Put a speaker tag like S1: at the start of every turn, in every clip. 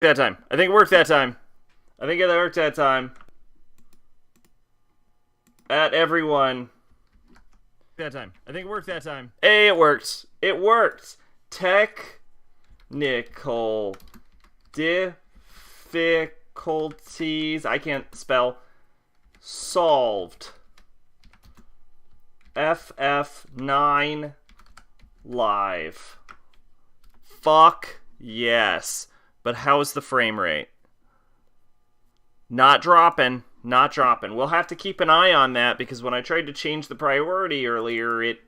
S1: That time. I think it worked that time. I think it worked that time. At everyone. That time. I think it worked that time. Hey, it worked. It worked. Technical difficulties. I can't spell. Solved. FF9 live. Fuck yes. But how's the frame rate? Not dropping. Not dropping. We'll have to keep an eye on that because when I tried to change the priority earlier, it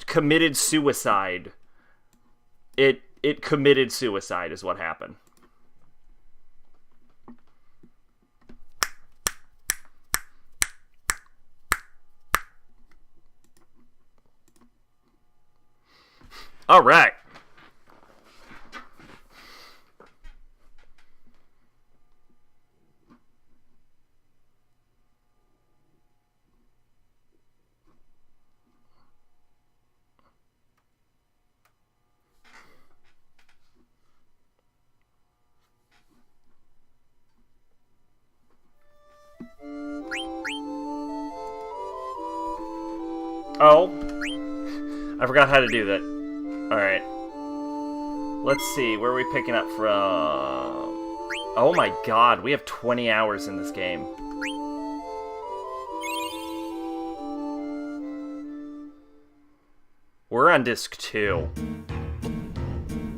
S1: committed suicide. It committed suicide is what happened. All right. Oh. I forgot how to do that. Alright. Let's see, where are we picking up from? Oh my god, we have 20 hours in this game. We're on disc 2.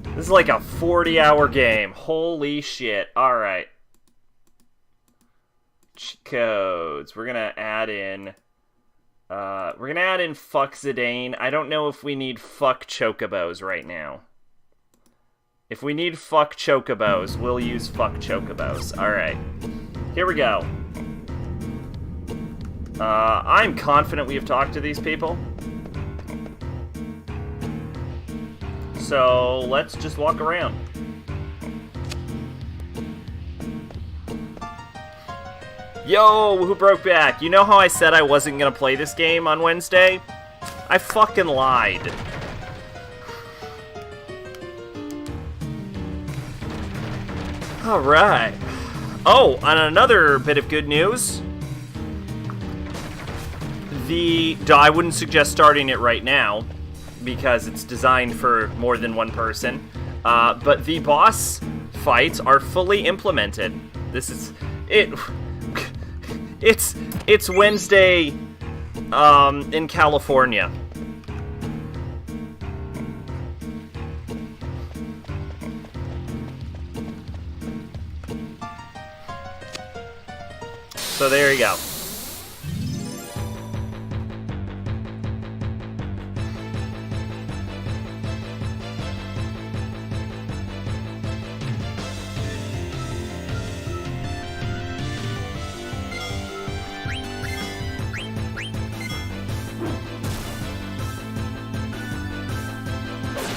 S1: This is like a 40-hour game. Holy shit. Alright. Cheat codes. We're gonna add in... fuck Zidane. I don't know if we need fuck Chocobos right now. If we need fuck Chocobos, we'll use fuck Chocobos. Alright. Here we go. I'm confident we have talked to these people. So, let's just walk around. Yo, who broke back? You know how I said I wasn't gonna play this game on Wednesday? I fucking lied. Alright. Oh, and another bit of good news. I wouldn't suggest starting it right now, because it's designed for more than one person. But the boss fights are fully implemented. This is... It's Wednesday, in California. So there you go.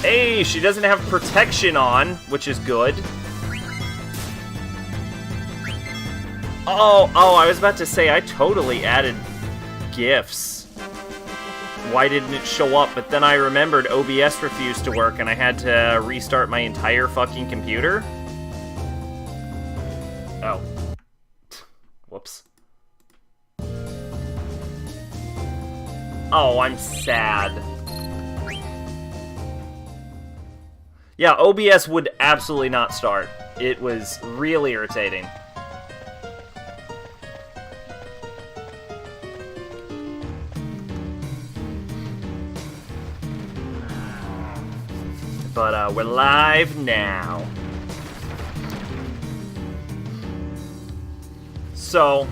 S1: Hey, she doesn't have protection on, which is good. Oh, I was about to say, I totally added GIFs. Why didn't it show up? But then I remembered OBS refused to work and I had to restart my entire fucking computer. Oh. Whoops. Oh, I'm sad. Yeah, OBS would absolutely not start. It was really irritating. But we're live now. So,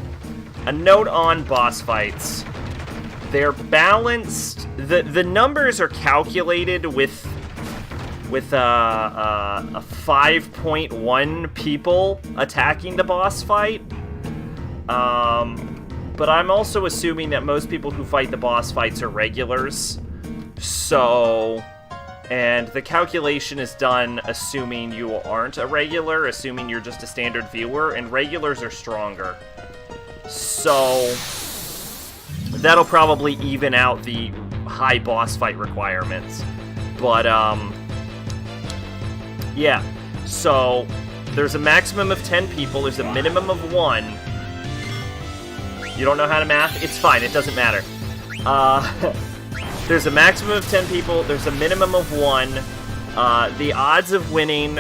S1: a note on boss fights. They're balanced. The numbers are calculated with a 5.1 people attacking the boss fight. But I'm also assuming that most people who fight the boss fights are regulars. So, and the calculation is done assuming you aren't a regular, assuming you're just a standard viewer, and regulars are stronger. So, that'll probably even out the high boss fight requirements. But, yeah. So, there's a maximum of 10 people, there's a minimum of 1. You don't know how to math? It's fine, it doesn't matter. There's a maximum of 10 people, there's a minimum of 1. The odds of winning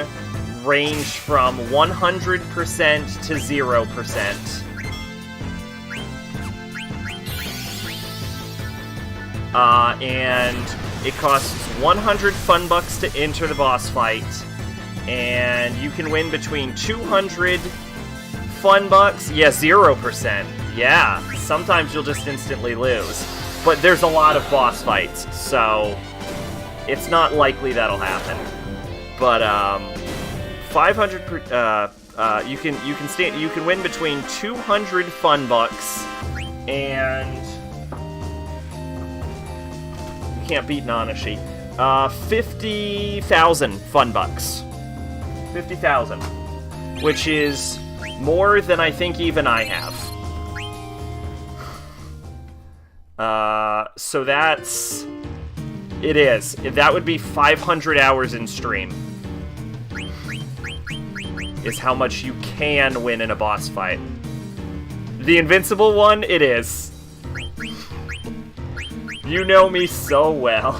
S1: range from 100% to 0%. And it costs 100 fun bucks to enter the boss fight, and you can win between 200 fun bucks. Yeah, 0%. Yeah, sometimes you'll just instantly lose. But there's a lot of boss fights, so it's not likely that'll happen. But 500 per, you can win between 200 fun bucks and you can't beat Nanashi. 50,000 fun bucks. 50,000, which is more than I think even I have. So that's... It is. That would be 500 hours in stream. Is how much you can win in a boss fight. The invincible one, it is. You know me so well.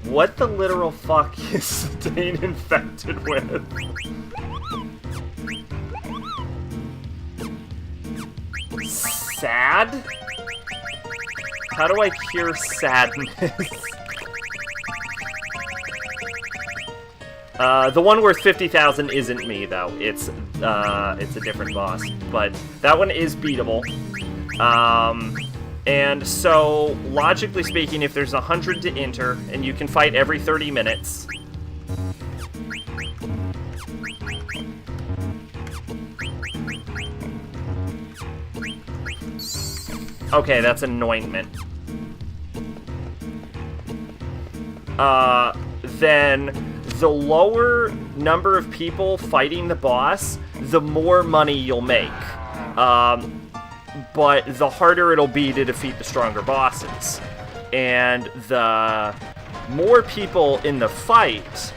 S1: What the literal fuck is Stain infected with? Sad? How do I cure sadness? The one worth 50,000 isn't me, though. It's a different boss. But that one is beatable. And so, logically speaking, if there's 100 to enter, and you can fight every 30 minutes... Okay, that's anointment. Then the lower number of people fighting the boss, the more money you'll make. But the harder it'll be to defeat the stronger bosses. And the more people in the fight,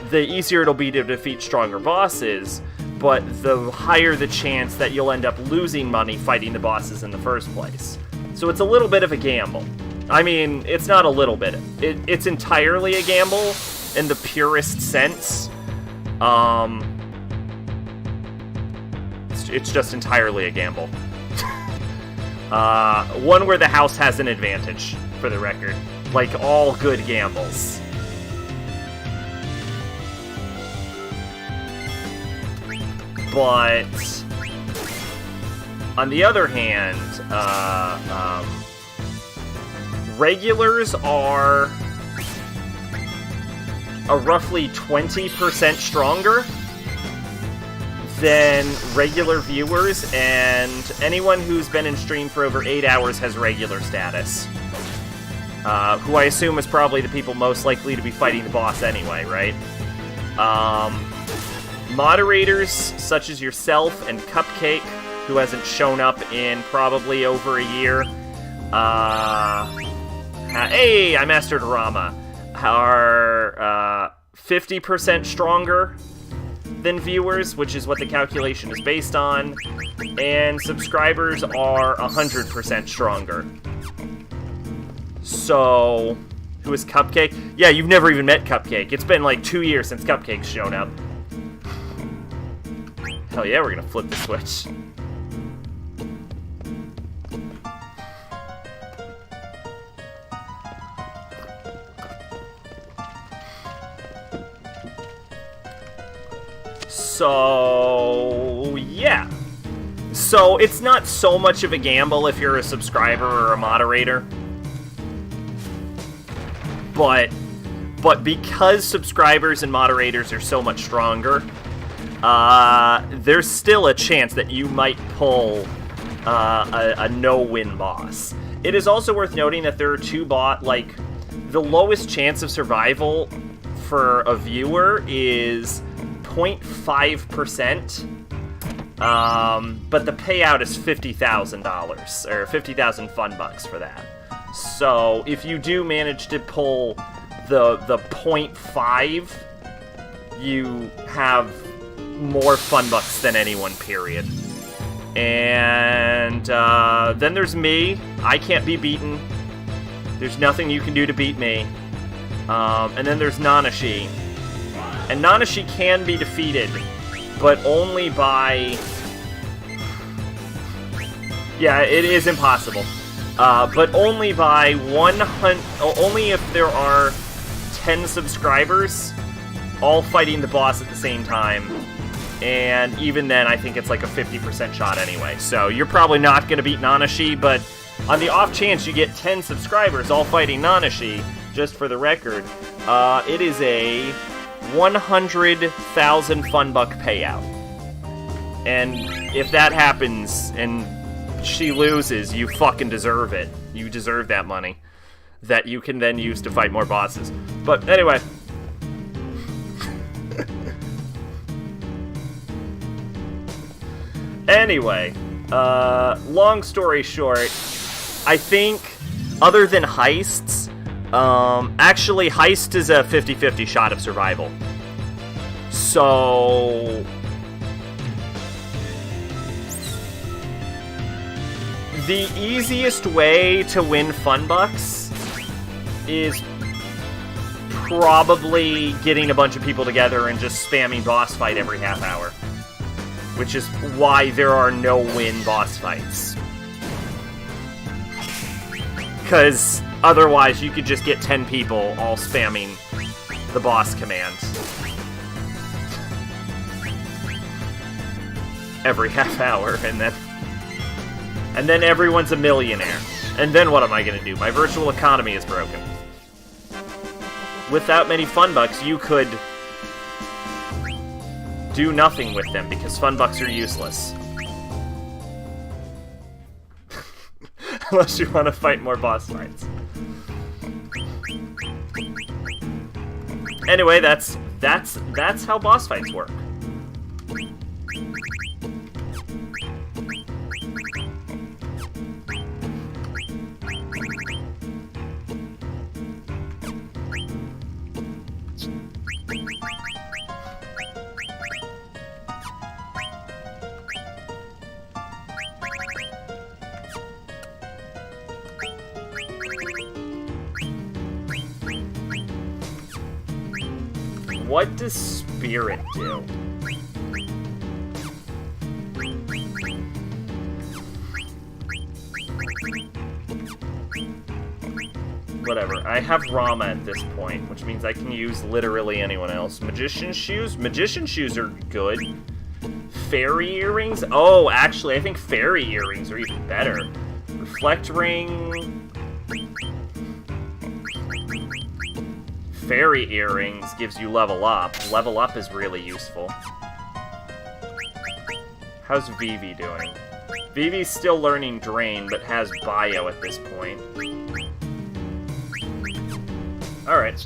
S1: the easier it'll be to defeat stronger bosses, but the higher the chance that you'll end up losing money fighting the bosses in the first place. So it's a little bit of a gamble. I mean, it's not a little bit. It's entirely a gamble in the purest sense. It's just entirely a gamble. One where the house has an advantage, for the record. Like all good gambles. But on the other hand, regulars are roughly 20% stronger than regular viewers, and anyone who's been in stream for over 8 hours has regular status. Who I assume is probably the people most likely to be fighting the boss anyway, right? Moderators such as yourself and Cupcake, who hasn't shown up in probably over a year. Hey, I mastered Rama. Are 50% stronger than viewers, which is what the calculation is based on. And subscribers are 100% stronger. So, who is Cupcake? Yeah, you've never even met Cupcake. It's been like 2 years since Cupcake's shown up. Hell yeah, we're gonna flip the switch. So, yeah. So, it's not so much of a gamble if you're a subscriber or a moderator. But because subscribers and moderators are so much stronger, there's still a chance that you might pull a no-win boss. It is also worth noting that there are two the lowest chance of survival for a viewer is 0.5%, But the payout is $50,000 or 50,000 fun bucks for that. So if you do manage to pull the 0.5, you have more fun bucks than anyone, period. And then there's me. I can't be beaten. There's nothing you can do to beat me. And then there's Nanashi. And Nanashi can be defeated, but only by... Yeah, it is impossible. But only by 100... Only if there are 10 subscribers all fighting the boss at the same time. And even then, I think it's like a 50% shot anyway. So you're probably not going to beat Nanashi, but on the off chance you get 10 subscribers all fighting Nanashi, just for the record, it is a 100,000 fun buck payout. And if that happens and she loses, you fucking deserve it. You deserve that money that you can then use to fight more bosses. But anyway. Anyway, long story short, I think, other than heists, actually, heist is a 50-50 shot of survival. So... the easiest way to win fun bucks is probably getting a bunch of people together and just spamming boss fight every half hour. Which is why there are no win boss fights. Because otherwise you could just get 10 people all spamming the boss command every half hour, and then everyone's a millionaire. And then what am I gonna do? My virtual economy is broken. Without many fun bucks, you could do nothing with them, because fun bucks are useless. Unless you want to fight more boss fights. Anyway, that's how boss fights work. What does Spirit do? Whatever. I have Rama at this point, which means I can use literally anyone else. Magician's Shoes? Magician's Shoes are good. Fairy Earrings? Oh, actually, I think Fairy Earrings are even better. Reflect Ring... Fairy Earrings gives you level up. Level up is really useful. How's Vivi doing? Vivi's still learning Drain, but has Bio at this point. Alright.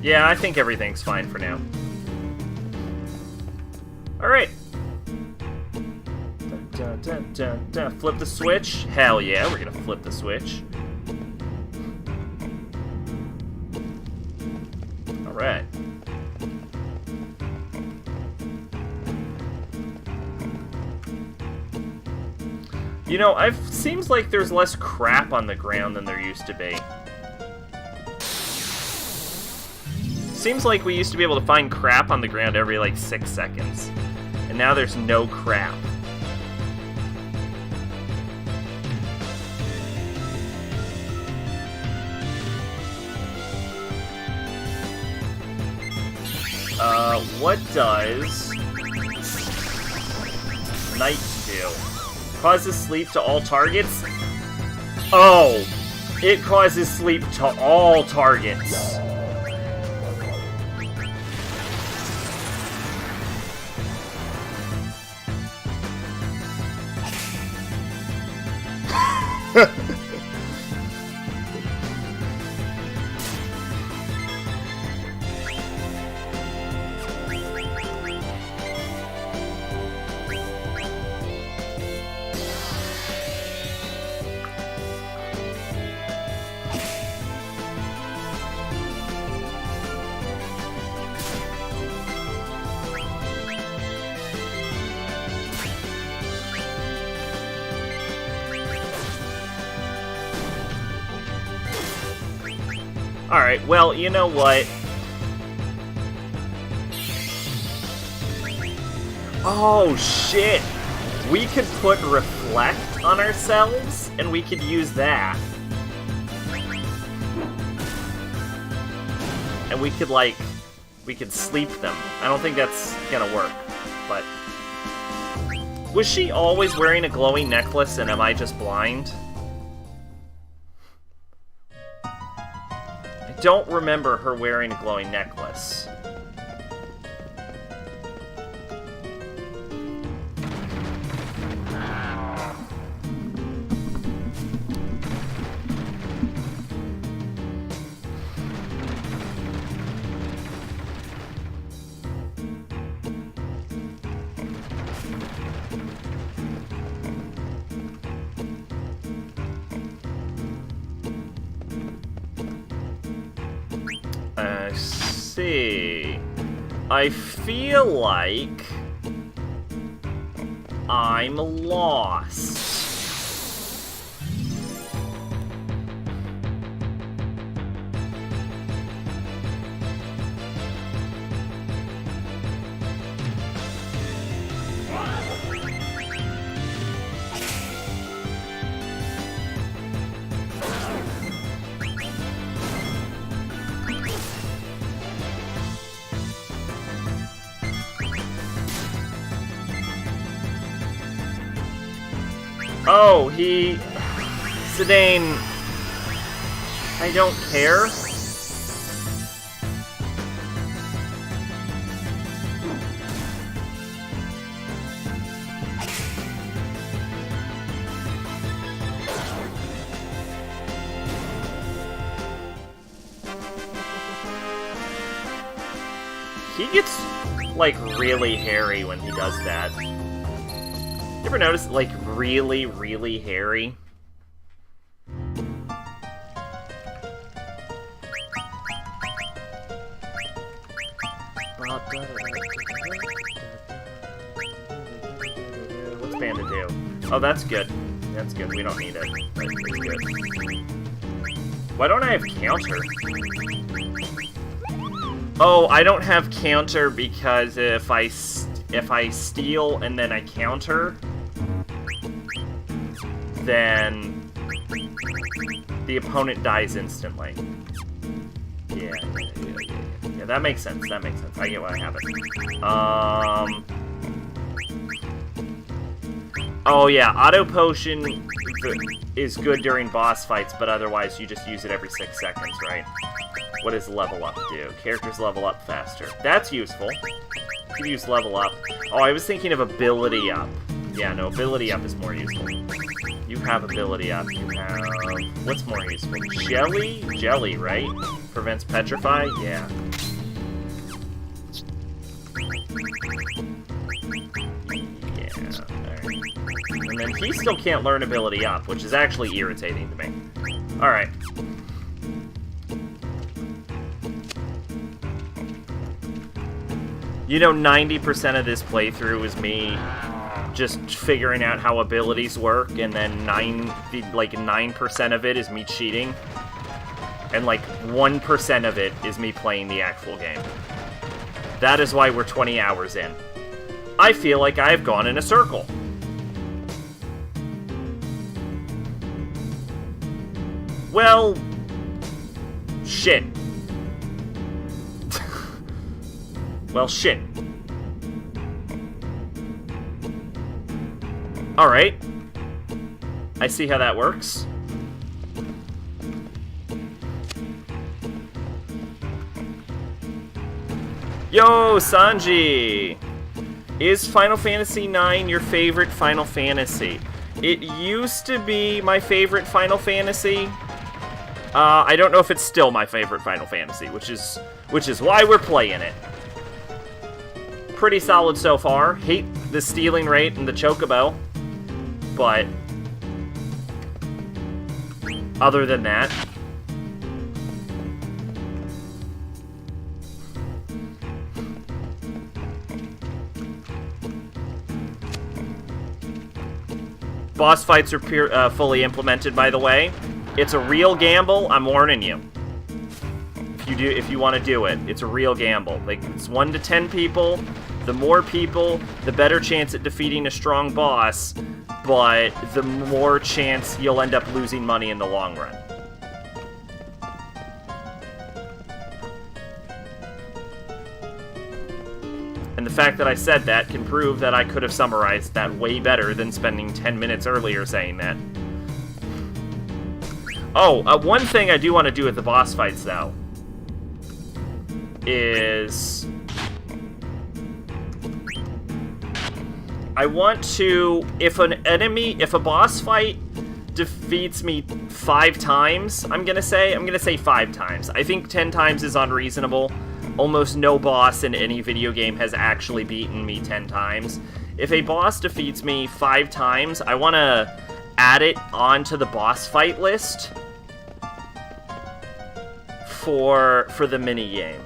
S1: Yeah, I think everything's fine for now. Alright. Flip the switch? Hell yeah, we're gonna flip the switch. Alright. You know, seems like there's less crap on the ground than there used to be. Seems like we used to be able to find crap on the ground every, like, 6 seconds. And now there's no crap. What does Night do? Causes sleep to all targets? Oh! It causes sleep to all targets. Alright, well, you know what? Oh, shit! We could put Reflect on ourselves, and we could use that. And we could, like, we could sleep them. I don't think that's gonna work, but... Was she always wearing a glowing necklace, and am I just blind? I don't remember her wearing a glowing necklace. See. I feel like I'm lost. Oh, he... Zidane... I don't care. He gets, like, really hairy when he does that. You ever notice, like, really, really hairy? What's Panda do? Oh, that's good. That's good. We don't need it. That's good. Why don't I have counter? Oh, I don't have counter because if I steal and then I counter, then the opponent dies instantly. Yeah, that makes sense. That makes sense. I get why I have it. Oh yeah, auto potion is good during boss fights, but otherwise you just use it every 6 seconds, right? What does level up do? Characters level up faster. That's useful. You can use level up. Oh, I was thinking of ability up. Yeah, no, ability up is more useful. You have ability up. You have... What's more useful? Jelly? Jelly, right? Prevents petrify? Yeah. Yeah, alright. And then he still can't learn ability up, which is actually irritating to me. Alright. You know, 90% of this playthrough is me just figuring out how abilities work, and then 9% of it is me cheating, and like 1% of it is me playing the actual game. That is why we're 20 hours in. I feel like I've gone in a circle. Well, shit. Well, shit. Alright. I see how that works. Yo, Sanji! Is Final Fantasy IX your favorite Final Fantasy? It used to be my favorite Final Fantasy. I don't know if it's still my favorite Final Fantasy, which is why we're playing it. Pretty solid so far. Hate the stealing rate and the chocobo, but other than that, boss fights are fully implemented, by the way. It's a real gamble, I'm warning you. if you want to do it. It's a real gamble. Like, it's 1 to 10 people. The more people, the better chance at defeating a strong boss, but the more chance you'll end up losing money in the long run. And the fact that I said that can prove that I could have summarized that way better than spending 10 minutes earlier saying that. Oh, one thing I do want to do with the boss fights, though, is I want to, if a boss fight defeats me 5 times, I'm gonna say 5 times. I think 10 times is unreasonable. Almost no boss in any video game has actually beaten me 10 times. If a boss defeats me 5 times, I want to add it onto the boss fight list for the minigame.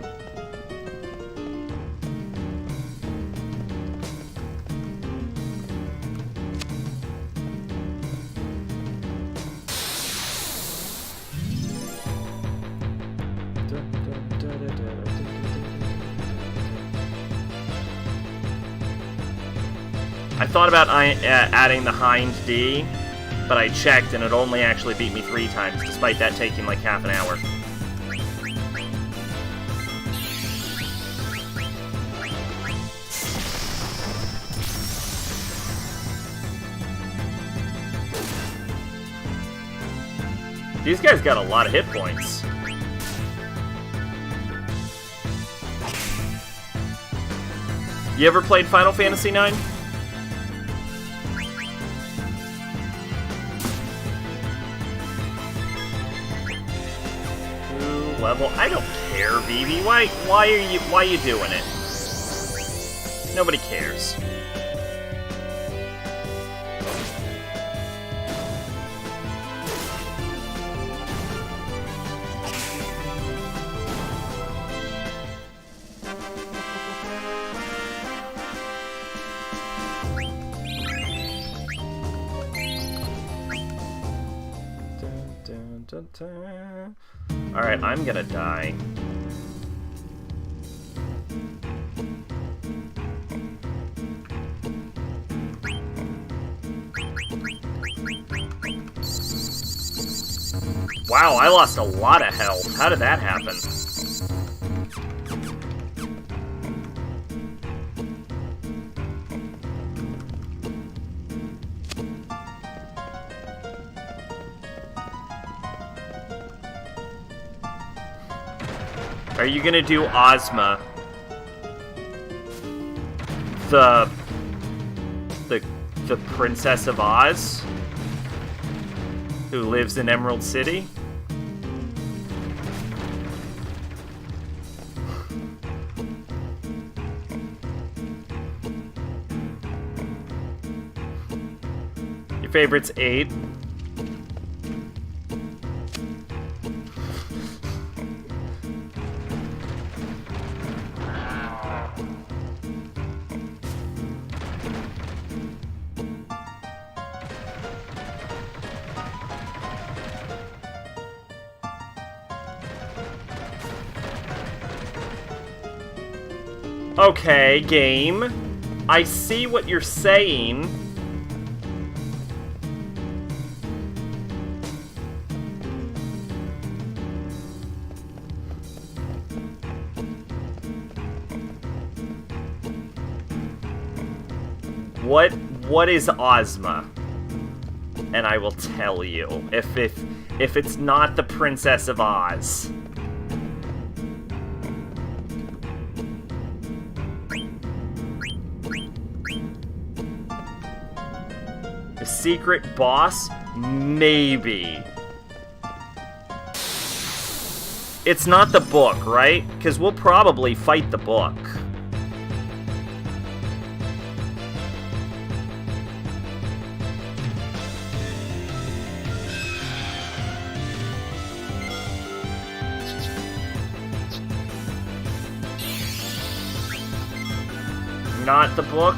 S1: I thought about adding the Hind D, but I checked and it only actually beat me 3 times, despite that taking like half an hour. These guys got a lot of hit points. You ever played Final Fantasy IX? Level. I don't care, BB. Why are you doing it? Nobody cares. Alright, I'm gonna die. Wow, I lost a lot of health. How did that happen? Are you gonna do Ozma? The Princess of Oz? Who lives in Emerald City? Your favorite's 8? Okay, game. I see what you're saying. What is Ozma? And I will tell you if it's not the Princess of Oz. Secret boss? Maybe. It's not the book, right? Because we'll probably fight the book. Not the book?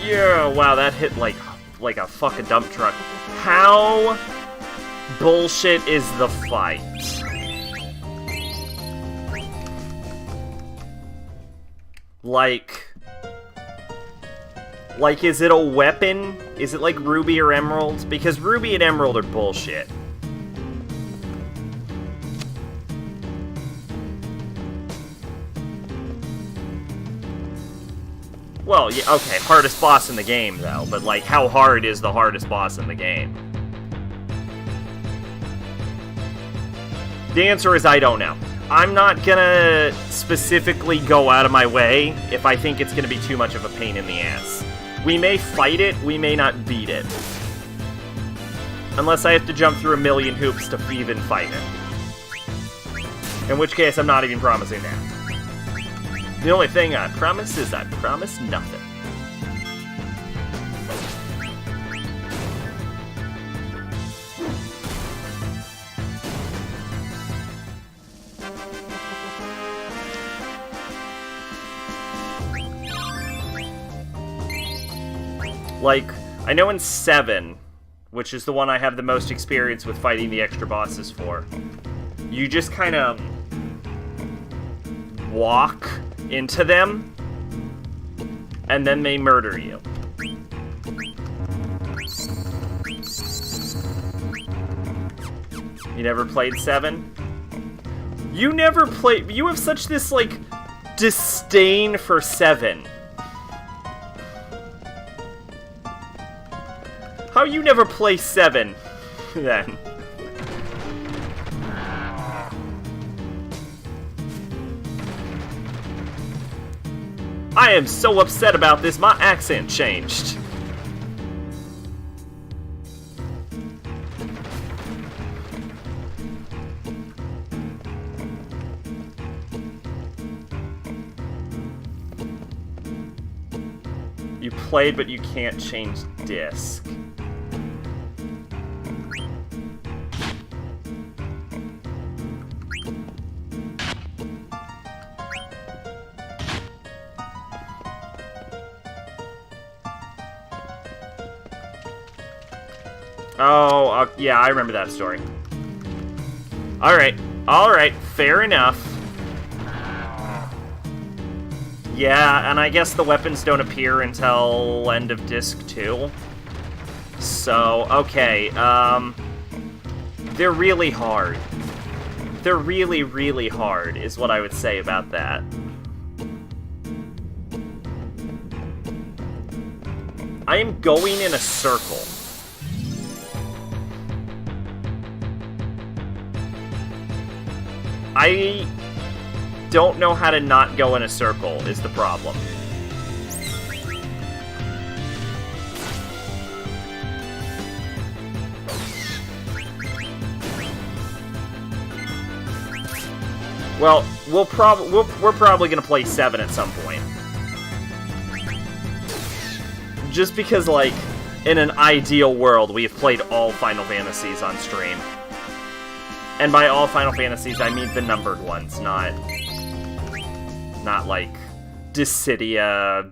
S1: Yeah, wow, that hit like a fucking dump truck. How bullshit is the fight? Like, is it a weapon? Is it like Ruby or Emerald? Because Ruby and Emerald are bullshit. Well, yeah, okay, hardest boss in the game, though. But, like, how hard is the hardest boss in the game? The answer is I don't know. I'm not gonna specifically go out of my way if I think it's gonna be too much of a pain in the ass. We may fight it, we may not beat it. Unless I have to jump through a million hoops to even fight it. In which case, I'm not even promising that. The only thing I promise is I promise nothing. Like, I know in 7, which is the one I have the most experience with fighting the extra bosses for, you just kind of walk into them, and then they murder you. You never played 7? You never played... You have such this, like, disdain for 7. How you never play 7, then? I am so upset about this, my accent changed. You played, but you can't change disc. Oh, yeah, I remember that story. Alright, fair enough. Yeah, and I guess the weapons don't appear until end of disc 2. So, okay, they're really hard. They're really, really hard, is what I would say about that. I am going in a circle. I don't know how to not go in a circle, is the problem. Well, we're probably gonna play 7 at some point. Just because, like, in an ideal world, we have played all Final Fantasies on stream. And by all Final Fantasies, I mean the numbered ones, not like Dissidia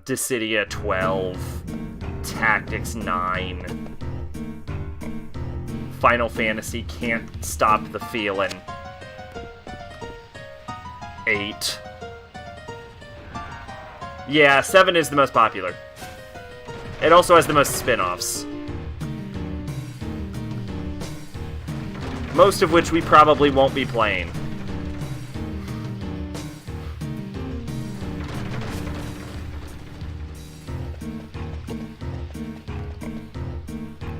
S1: 12, Tactics 9, Final Fantasy Can't Stop the Feeling 8. Yeah, 7 is the most popular. It also has the most spin-offs. Most of which we probably won't be playing.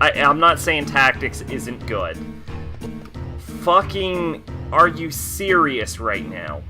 S1: I'm not saying Tactics isn't good. Fucking, are you serious right now?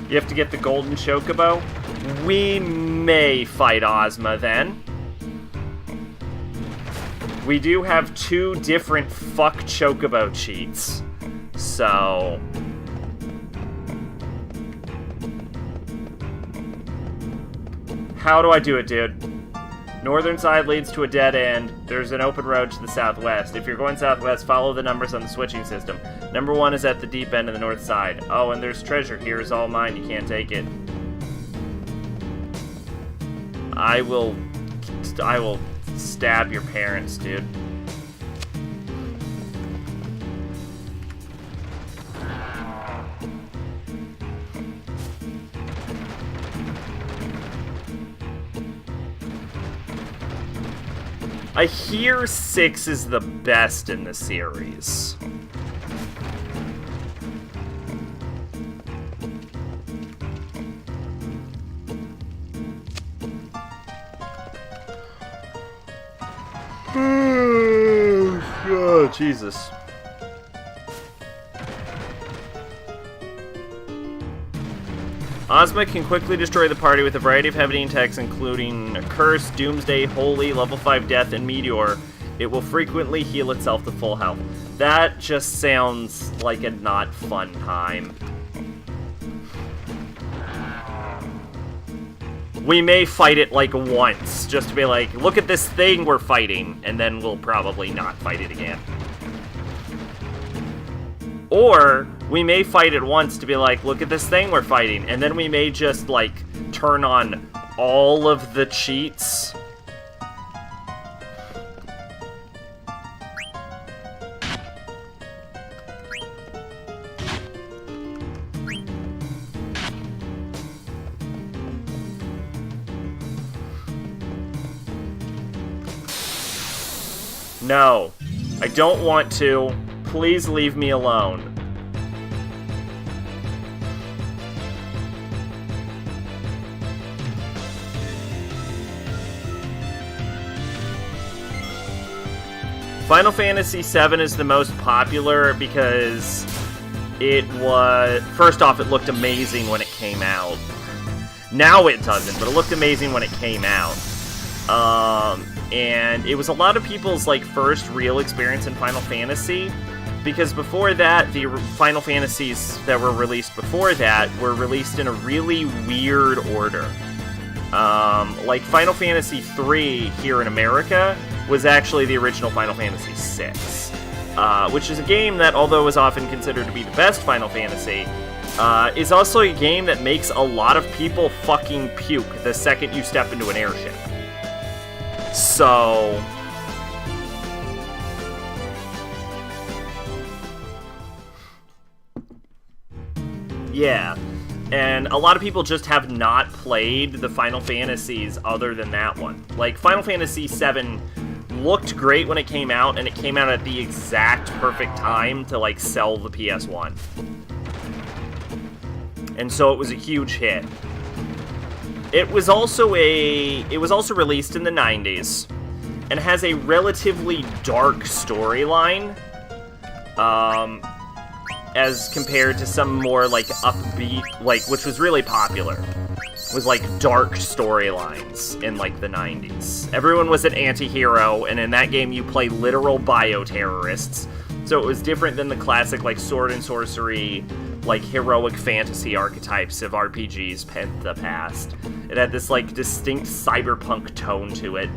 S1: You have to get the golden chocobo. We may fight Ozma then. We do have 2 different fuck chocobo cheats. So... how do I do it, dude? Northern side leads to a dead end. There's an open road to the southwest. If you're going southwest, follow the numbers on the switching system. Number 1 is at the deep end of the north side. Oh, and there's treasure. Here's all mine. You can't take it. I will stab your parents, dude. I hear 6 is the best in the series. Oh, Jesus. Ozma can quickly destroy the party with a variety of heavy attacks, including Curse, Doomsday, Holy, Level 5 Death, and Meteor. It will frequently heal itself to full health. That just sounds like a not fun time. We may fight it like once, just to be like, look at this thing we're fighting, and then we'll probably not fight it again. Or, we may fight it once to be like, look at this thing we're fighting, and then we may just, like, turn on all of the cheats. No, I don't want to. Please leave me alone. Final Fantasy VII is the most popular because it was... First off, it looked amazing when it came out. Now it doesn't, but it looked amazing when it came out. And it was a lot of people's, like, first real experience in Final Fantasy, because before that, the Final Fantasies that were released before that were released in a really weird order. Like, Final Fantasy III here in America was actually the original Final Fantasy VI, which is a game that, although is often considered to be the best Final Fantasy, is also a game that makes a lot of people fucking puke the second you step into an airship. So... yeah. And a lot of people just have not played the Final Fantasies other than that one. Like, Final Fantasy VII looked great when it came out, and it came out at the exact perfect time to, like, sell the PS1. And so it was a huge hit. It was also released in the 90s, and has a relatively dark storyline, as compared to some more, like, upbeat, like, which was really popular, was, like, dark storylines in, like, the 90s. Everyone was an anti-hero, and in that game you play literal bioterrorists, so it was different than the classic, like, sword and sorcery, like, heroic fantasy archetypes of RPGs in the past. It had this, like, distinct cyberpunk tone to it.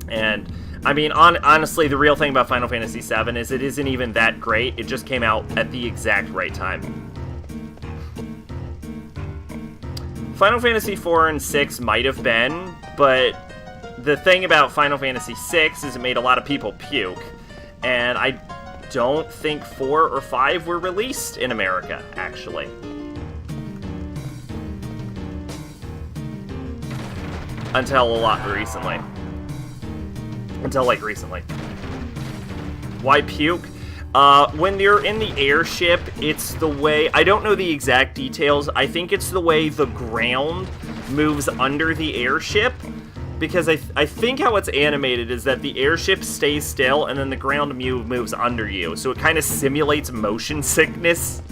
S1: And... I mean, honestly, the real thing about Final Fantasy VII is it isn't even that great. It just came out at the exact right time. Final Fantasy IV and VI might have been, but the thing about Final Fantasy VI is it made a lot of people puke. And I don't think 4 or 5 were released in America, actually. Until a lot recently. Until, like, recently. Why puke? When you're in the airship, it's the way... I don't know the exact details. I think it's the way the ground moves under the airship, because I think how it's animated is that the airship stays still and then the ground moves under you. So it kind of simulates motion sickness,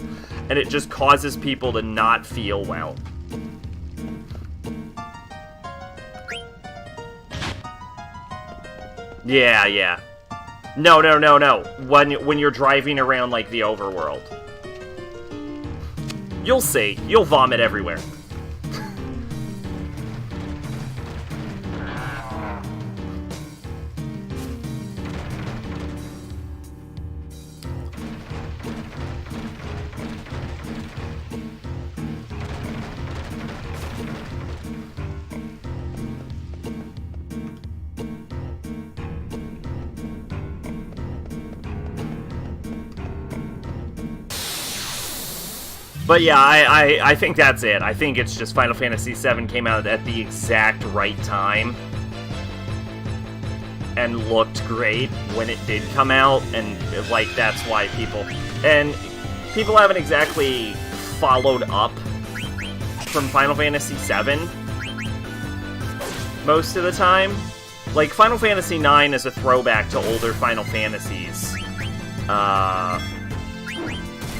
S1: and it just causes people to not feel well. Yeah. No. When you're driving around, like, the overworld. You'll see. You'll vomit everywhere. But yeah, I think that's it. I think it's just Final Fantasy VII came out at the exact right time and looked great when it did come out, and like that's why people haven't exactly followed up from Final Fantasy VII most of the time. Like, Final Fantasy IX is a throwback to older Final Fantasies,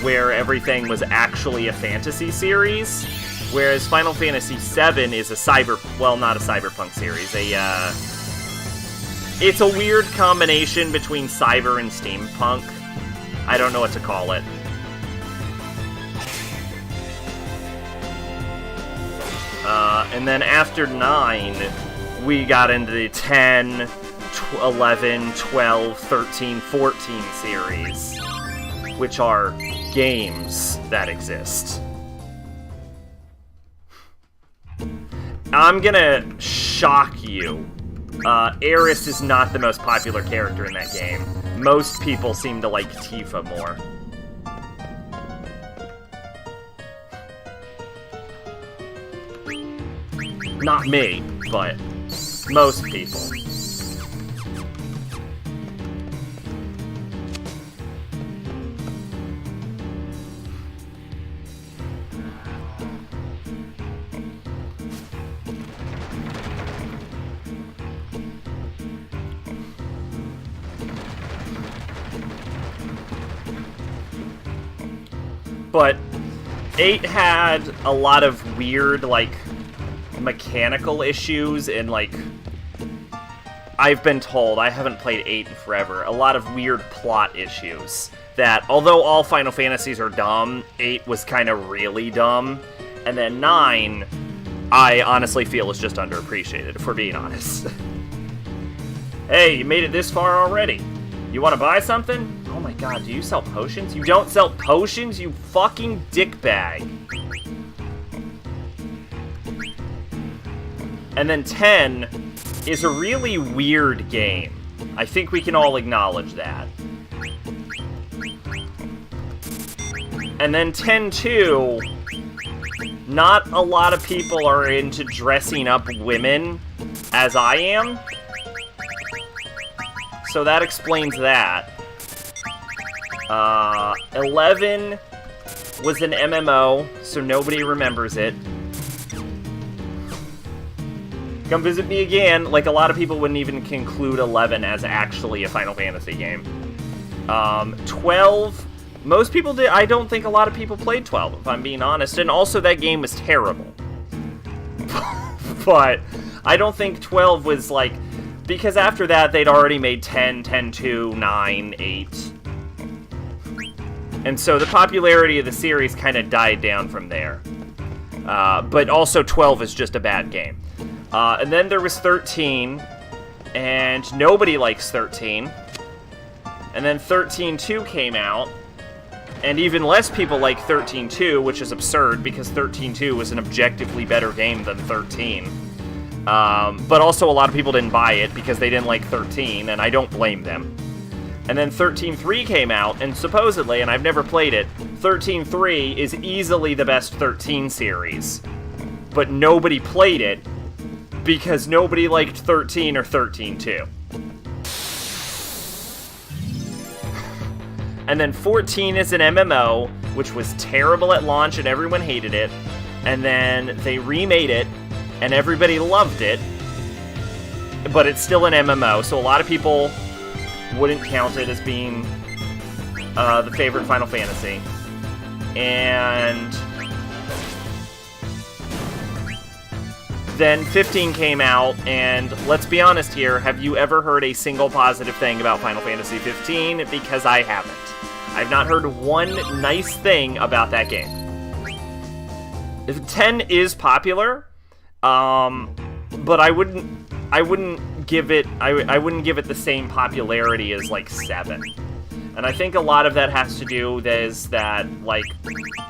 S1: where everything was actually a fantasy series, whereas Final Fantasy VII is not a cyberpunk series, it's a weird combination between cyber and steampunk. I don't know what to call it. And then after 9, we got into the 10, 11, 12, 13, 14 series, which are games that exist. I'm gonna shock you. Aeris is not the most popular character in that game. Most people seem to like Tifa more. Not me, but most people. But 8 had a lot of weird, like, mechanical issues, and, like, I've been told, I haven't played 8 in forever, a lot of weird plot issues that, although all Final Fantasies are dumb, 8 was kind of really dumb, and then 9, I honestly feel is just underappreciated, if we're being honest. Hey, you made it this far already. You want to buy something? Oh my god, do you sell potions? You don't sell potions, you fucking dickbag. And then 10 is a really weird game. I think we can all acknowledge that. And then 10-2, not a lot of people are into dressing up women as I am. So that explains that. 11 was an MMO, so nobody remembers it. Come visit me again. Like, a lot of people wouldn't even conclude 11 as actually a Final Fantasy game. 12, most people did. I don't think a lot of people played 12, if I'm being honest. And also, that game was terrible. But I don't think 12 was, like... Because after that, they'd already made 10, 10-2, 9, 8. And so the popularity of the series kind of died down from there. But also 12 is just a bad game. And then there was 13, and nobody likes 13. And then 13-2 came out, and even less people like 13-2, which is absurd, because 13-2 was an objectively better game than 13. But also a lot of people didn't buy it because they didn't like 13, and I don't blame them. And then 13-3 came out, and supposedly, and I've never played it, 13-3 is easily the best 13 series. But nobody played it because nobody liked 13 or 13-2. And then 14 is an MMO, which was terrible at launch and everyone hated it. And then they remade it, and everybody loved it. but it's still an MMO, so a lot of people wouldn't count it as being the favorite Final Fantasy. And then 15 came out, and let's be honest here, have you ever heard a single positive thing about Final Fantasy 15? Because I haven't. I've not heard one nice thing about that game. 10 is popular, but I wouldn't give it the same popularity as like 7. And I think a lot of that has to do is that like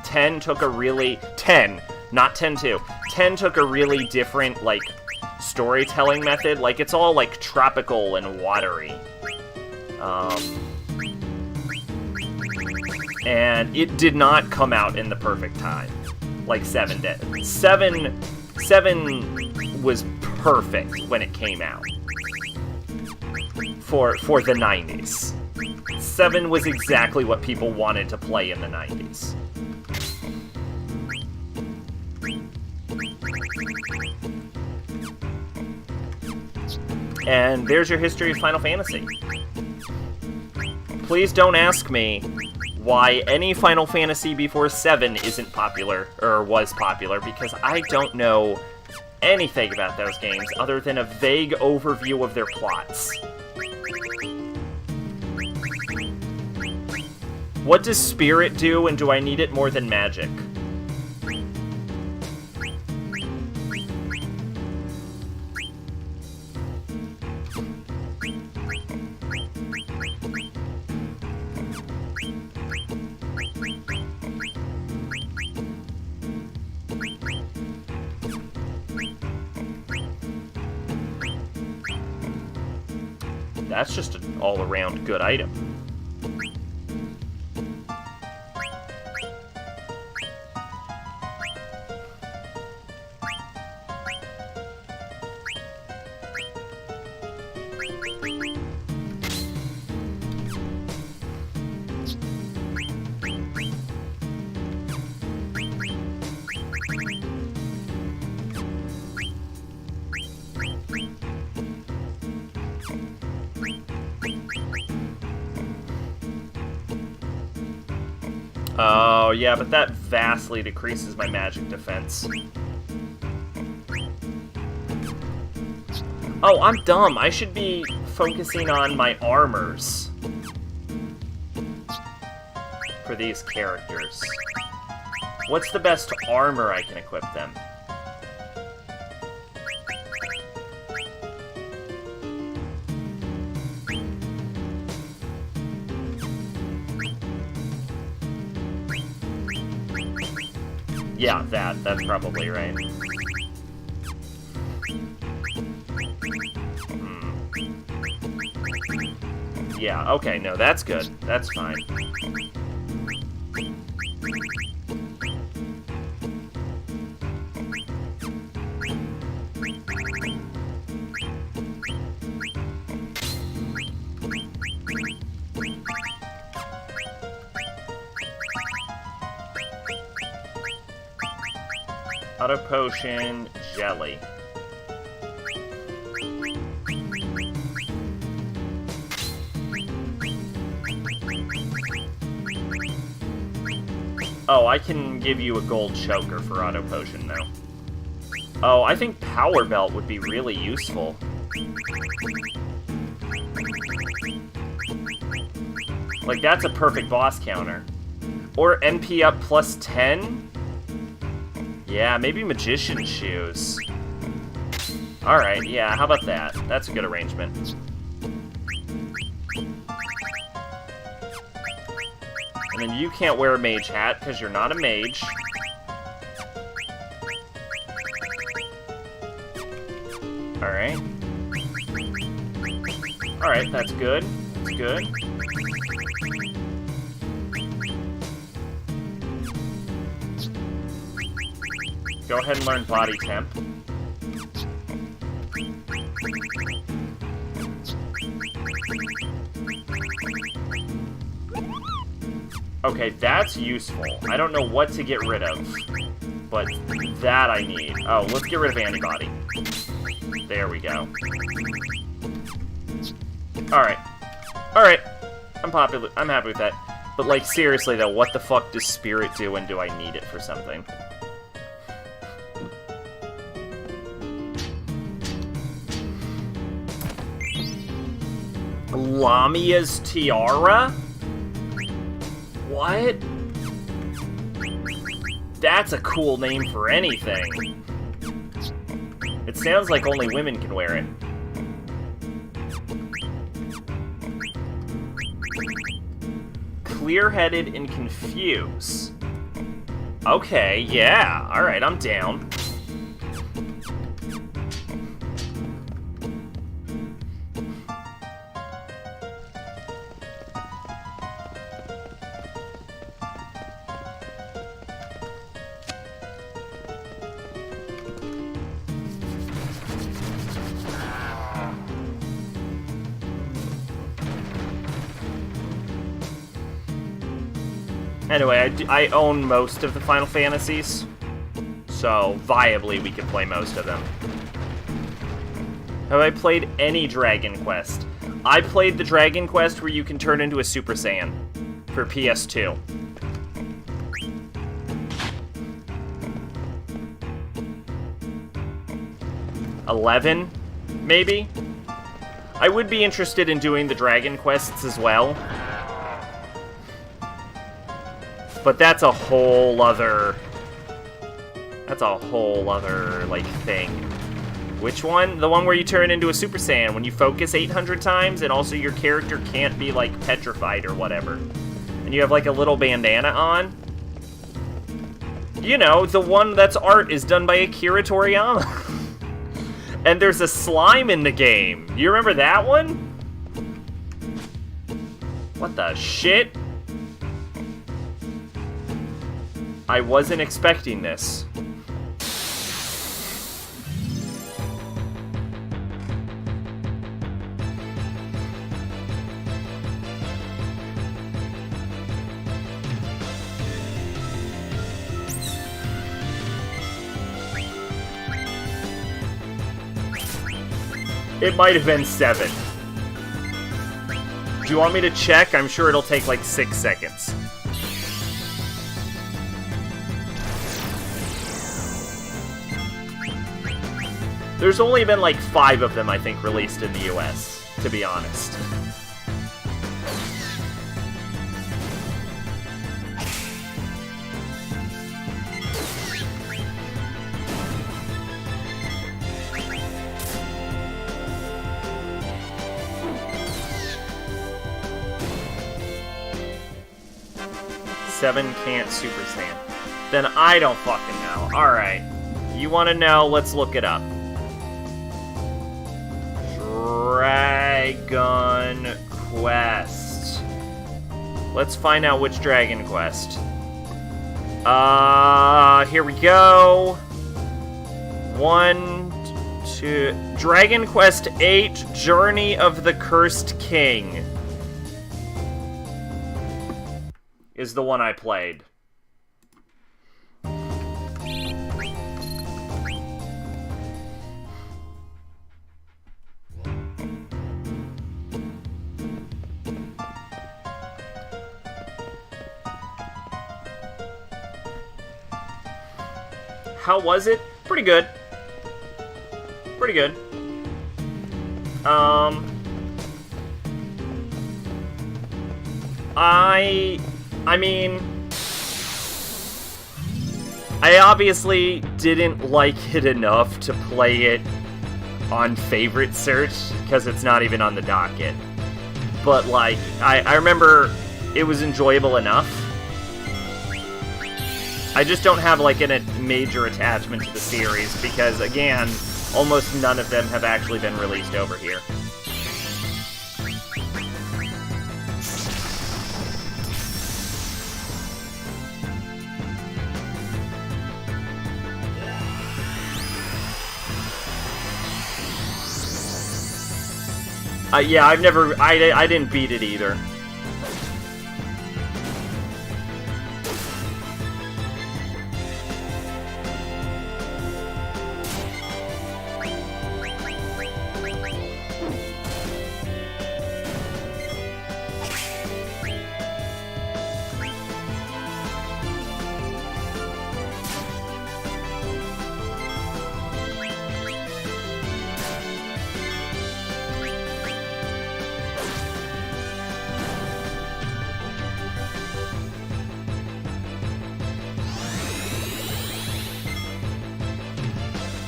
S1: 10 took a really 10, not 10-2. 10 took a really different like storytelling method. Like it's all like tropical and watery. And it did not come out in the perfect time, like 7 did. 7 was perfect when it came out for the 90s. 7 was exactly what people wanted to play in the 90s. And there's your history of Final Fantasy. Please don't ask me why any Final Fantasy before 7 isn't popular, or was popular, because I don't know anything about those games other than a vague overview of their plots. What does Spirit do, and do I need it more than Magic? That's just an all-around good item. Oh, yeah, but that vastly decreases my magic defense. Oh, I'm dumb. I should be focusing on my armors for these characters. What's the best armor I can equip them? Yeah, that's probably right. Yeah, okay, no, that's good. That's fine. Auto potion, jelly. Oh, I can give you a gold choker for auto potion now. Oh, I think power belt would be really useful. Like, that's a perfect boss counter. Or MP up plus 10? Yeah, maybe Magician's Shoes. Alright, yeah, how about that? That's a good arrangement. And then you can't wear a mage hat, because you're not a mage. Alright. Alright, that's good. That's good. Go ahead and learn Body Temp. Okay, that's useful. I don't know what to get rid of, but that I need. Oh, let's get rid of antibody. There we go. Alright. Alright. I'm happy with that. But, like, seriously, though, what the fuck does Spirit do, and do I need it for something? Lamia's Tiara? What? That's a cool name for anything. It sounds like only women can wear it. Clear-headed and confuse. Okay, yeah. Alright, I'm down. Anyway, I own most of the Final Fantasies, so viably we can play most of them. Have I played any Dragon Quest? I played the Dragon Quest where you can turn into a Super Saiyan for PS2. $11, maybe? I would be interested in doing the Dragon Quests as well. But that's a whole other... like, thing. Which one? The one where you turn into a Super Saiyan when you focus 800 times, and also your character can't be, like, petrified or whatever. And you have, like, a little bandana on. You know, the one that's art is done by Akira Toriyama. And there's a slime in the game. You remember that one? What the shit? I wasn't expecting this. It might have been 7. Do you want me to check? I'm sure it'll take like 6 seconds. There's only been like 5 of them, I think, released in the US, to be honest. Seven can't Super Saiyan. Then I don't fucking know. Alright. You want to know? Let's look it up. Dragon Quest. Let's find out which Dragon Quest. Here we go. 1, 2... Dragon Quest VIII, Journey of the Cursed King. Is the one I played. How was it? Pretty good. Pretty good. I mean, I obviously didn't like it enough to play it on favorite search, because it's not even on the docket. But, like, I remember it was enjoyable enough. I just don't have, like, a major attachment to the series, because, again, almost none of them have actually been released over here. Yeah, I didn't beat it either.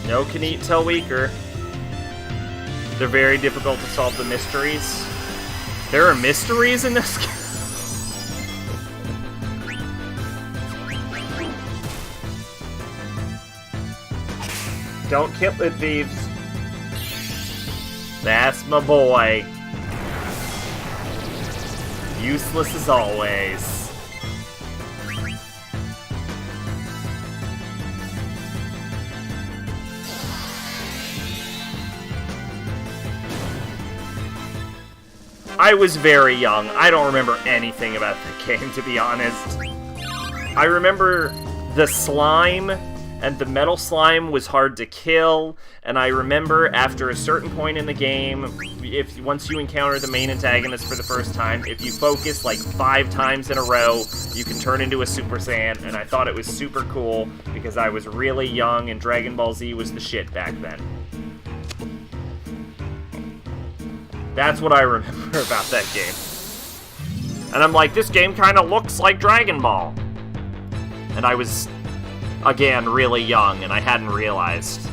S1: No can eat till weaker. They're very difficult to solve the mysteries. There are mysteries in this game? Don't kill it, thieves. That's my boy. Useless as always. I was very young. I don't remember anything about the game, to be honest. I remember the slime, and the metal slime was hard to kill, and I remember after a certain point in the game, once you encounter the main antagonist for the first time, if you focus like 5 times in a row, you can turn into a Super Saiyan, and I thought it was super cool because I was really young and Dragon Ball Z was the shit back then. That's what I remember about that game. And I'm like, this game kind of looks like Dragon Ball. And I was, again, really young, and I hadn't realized.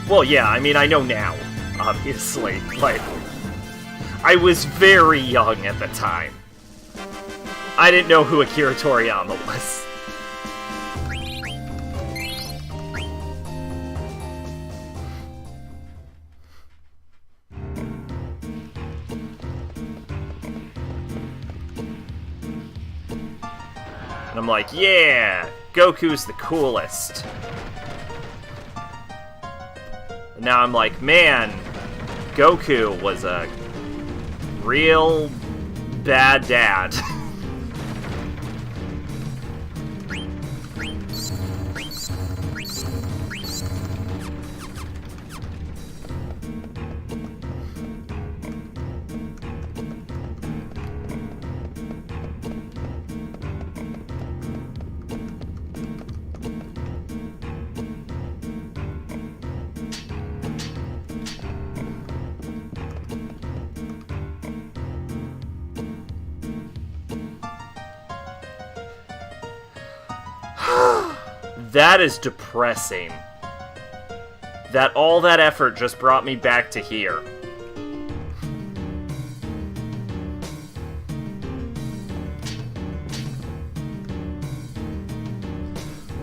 S1: Well, yeah, I mean, I know now, obviously, but I was very young at the time. I didn't know who Akira Toriyama was. And I'm like, yeah, Goku's the coolest. Now I'm like, man, Goku was a real bad dad. That is depressing. That all that effort just brought me back to here.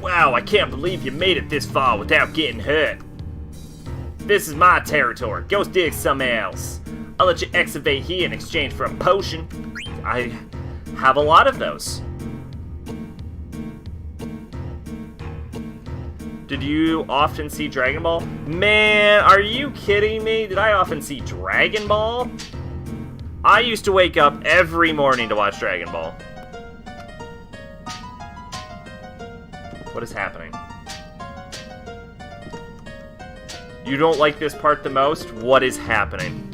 S1: Wow, I can't believe you made it this far without getting hurt. This is my territory. Go dig somewhere else. I'll let you excavate here in exchange for a potion. I have a lot of those. Did you often see Dragon Ball? Man, are you kidding me? Did I often see Dragon Ball? I used to wake up every morning to watch Dragon Ball. What is happening? You don't like this part the most? What is happening?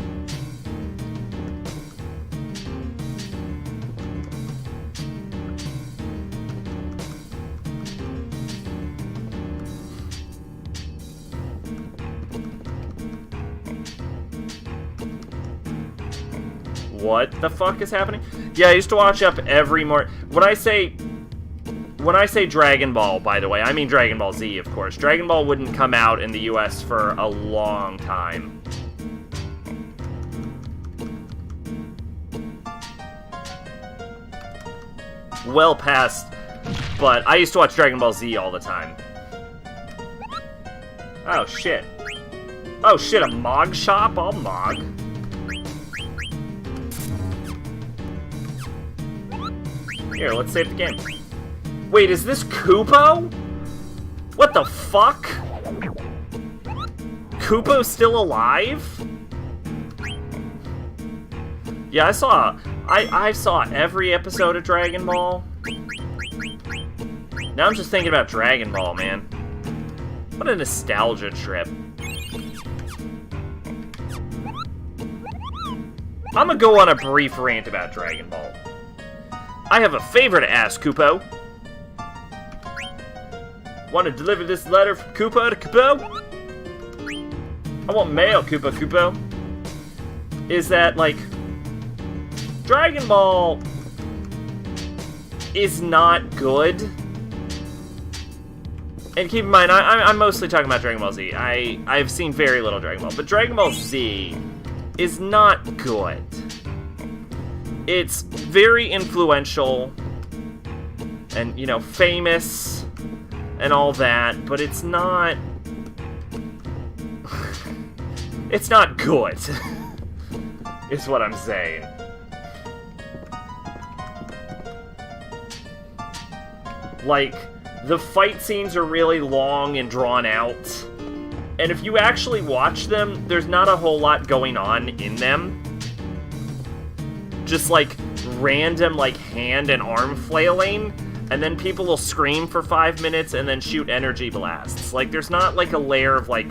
S1: What the fuck is happening? Yeah, I used to watch up every morning. When I say Dragon Ball, by the way, I mean Dragon Ball Z, of course. Dragon Ball wouldn't come out in the US for a long time. Well past, but I used to watch Dragon Ball Z all the time. Oh shit. Oh shit, a Mog shop? I'll Mog. Here, let's save the game. Wait, is this Kupo? What the fuck? Kupo's still alive? Yeah, I saw every episode of Dragon Ball. Now I'm just thinking about Dragon Ball, man. What a nostalgia trip. I'm gonna go on a brief rant about Dragon Ball. I have a favor to ask, Kupo. Want to deliver this letter from Kupo to Kupo? I want mail, Kupo. Is that, like, Dragon Ball is not good. And keep in mind, I'm mostly talking about Dragon Ball Z. I've seen very little Dragon Ball, but Dragon Ball Z is not good. It's very influential and, you know, famous and all that, but it's not... it's not good, is what I'm saying. Like, the fight scenes are really long and drawn out, and if you actually watch them, there's not a whole lot going on in them. Just, like, random, like, hand and arm flailing, and then people will scream for 5 minutes and then shoot energy blasts. Like, there's not, like, a layer of, like,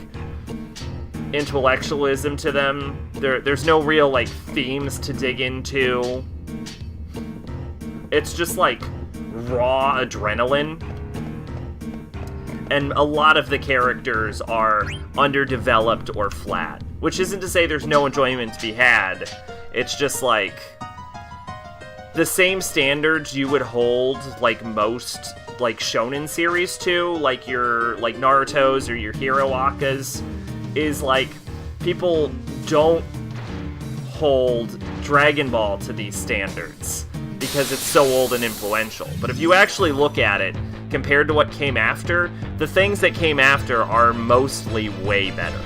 S1: intellectualism to them. There's no real, like, themes to dig into. It's just, like, raw adrenaline. And a lot of the characters are underdeveloped or flat. Which isn't to say there's no enjoyment to be had. It's just, like, the same standards you would hold, like, most, like, shonen series to, like your, like, Naruto's or your Hero Akas, is, like, people don't hold Dragon Ball to these standards because it's so old and influential. But if you actually look at it, compared to what came after, the things that came after are mostly way better.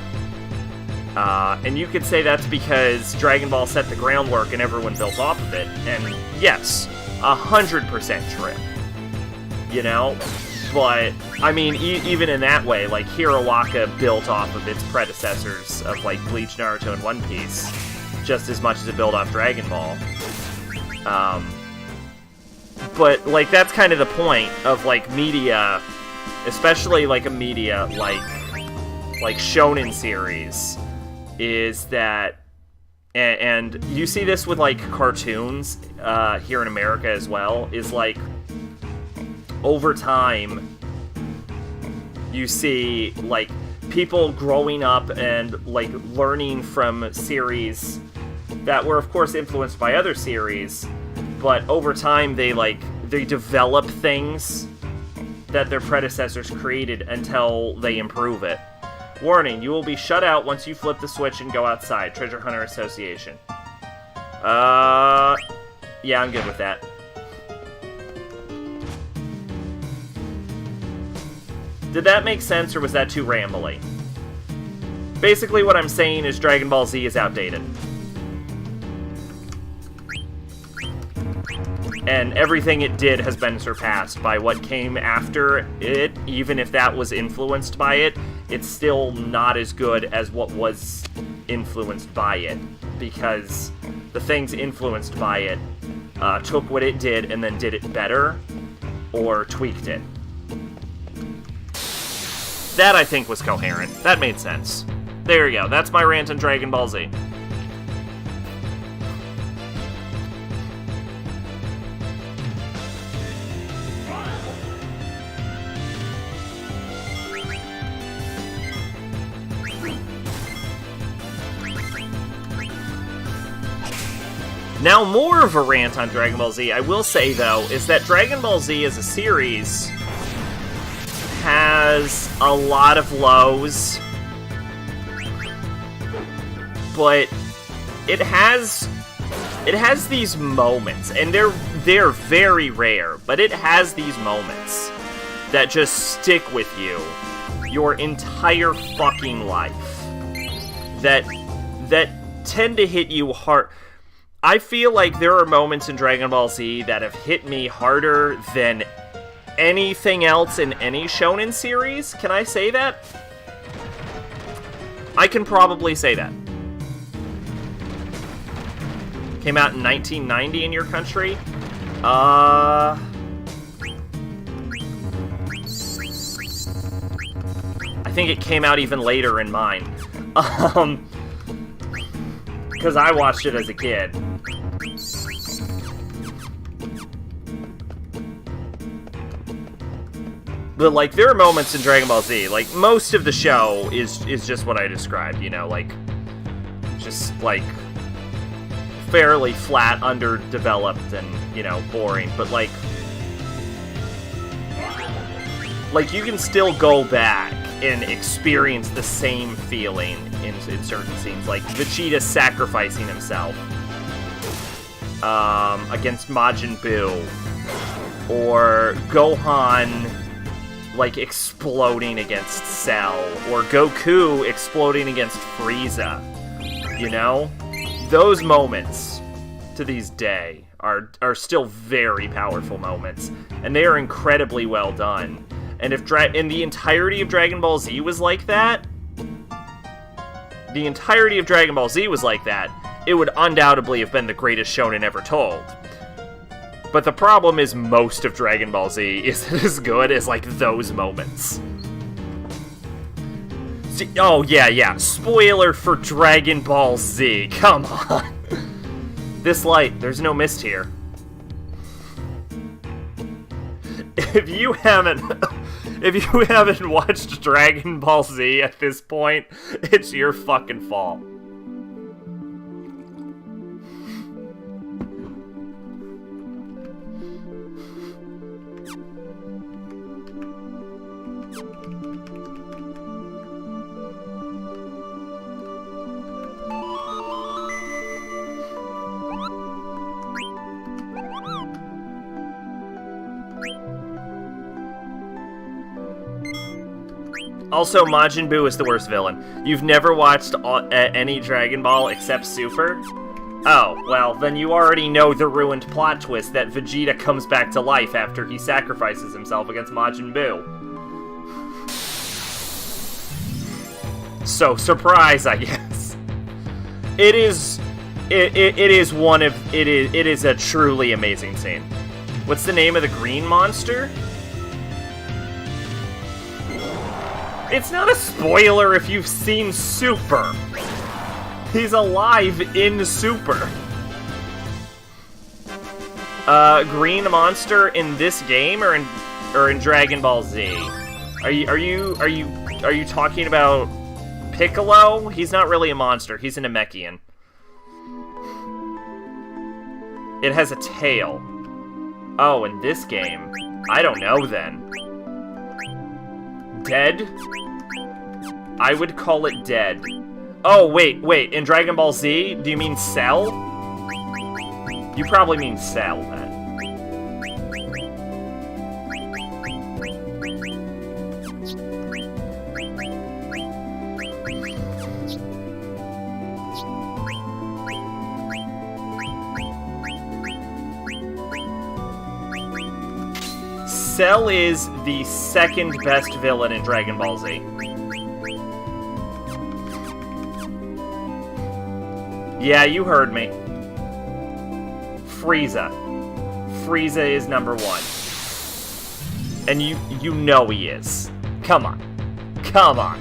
S1: And you could say that's because Dragon Ball set the groundwork and everyone built off of it. And yes, 100% true. You know? But, I mean, even in that way, like, Hiroaka built off of its predecessors of, like, Bleach, Naruto, and One Piece just as much as it built off Dragon Ball. But, like, that's kind of the point of, like, media, especially, like, a media like shonen series, is that, and you see this with, like, cartoons here in America as well, is, like, over time, you see, like, people growing up and, like, learning from series that were, of course, influenced by other series, but over time, they develop things that their predecessors created until they improve it. Warning, you will be shut out once you flip the switch and go outside. Treasure Hunter Association. Yeah, I'm good with that. Did that make sense, or was that too rambly? Basically, what I'm saying is Dragon Ball Z is outdated. And everything it did has been surpassed by what came after it. Even if that was influenced by it, it's still not as good as what was influenced by it. Because the things influenced by it took what it did and then did it better, or tweaked it. That, I think, was coherent. That made sense. There you go. That's my rant on Dragon Ball Z. Now, more of a rant on Dragon Ball Z, I will say, though, is that Dragon Ball Z as a series has a lot of lows, but it has these moments, and they're very rare, but it has these moments that just stick with you your entire fucking life, that tend to hit you hard. I feel like there are moments in Dragon Ball Z that have hit me harder than anything else in any shonen series. Can I say that? I can probably say that. Came out in 1990 in your country? I think it came out even later in mine. because I watched it as a kid. But, like, there are moments in Dragon Ball Z, like, most of the show is just what I described, you know, like, just, like, fairly flat, underdeveloped, and, you know, boring, but, like, you can still go back and experience the same feeling in certain scenes, like Vegeta sacrificing himself against Majin Buu, or Gohan, like, exploding against Cell, or Goku exploding against Frieza, you know? Those moments, to this day, are still very powerful moments, and they are incredibly well done. And if the entirety of Dragon Ball Z was like that, it would undoubtedly have been the greatest shonen ever told. But the problem is most of Dragon Ball Z isn't as good as, like, those moments. See, oh, yeah. Spoiler for Dragon Ball Z. Come on. This light, there's no mist here. If you haven't watched Dragon Ball Z at this point, it's your fucking fault. Also, Majin Buu is the worst villain. You've never watched any Dragon Ball except Super? Oh, well, then you already know the ruined plot twist that Vegeta comes back to life after he sacrifices himself against Majin Buu. So, surprise, I guess. It is a truly amazing scene. What's the name of the green monster? It's not a spoiler if you've seen Super. He's alive in Super. Green monster in this game or in Dragon Ball Z? Are you talking about Piccolo? He's not really a monster. He's an Namekian. It has a tail. Oh, in this game? I don't know then. Dead? I would call it dead. Oh, wait. In Dragon Ball Z, do you mean Cell? You probably mean Cell, then. Cell is the second best villain in Dragon Ball Z. Yeah, you heard me. Frieza. Frieza is number one. And you know he is. Come on. Come on.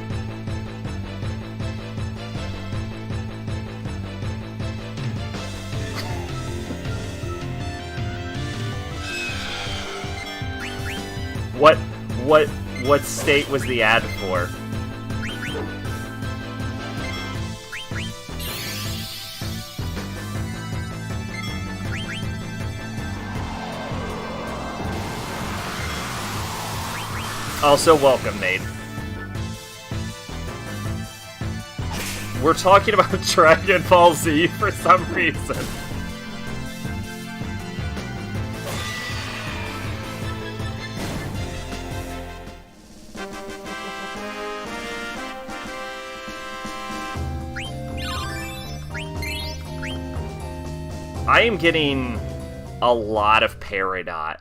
S1: What state was the ad for? Also, welcome, Nate. We're talking about Dragon Ball Z for some reason. I am getting a lot of Peridot.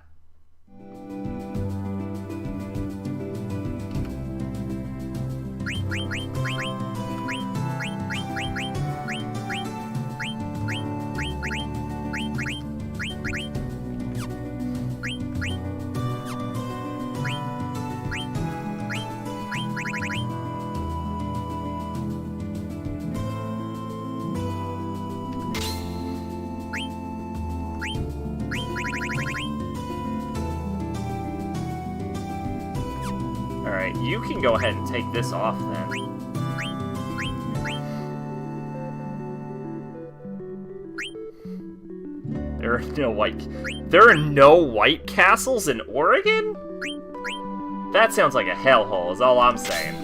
S1: Alright, you can go ahead and take this off then. There are no White Castles in Oregon? That sounds like a hellhole, is all I'm saying.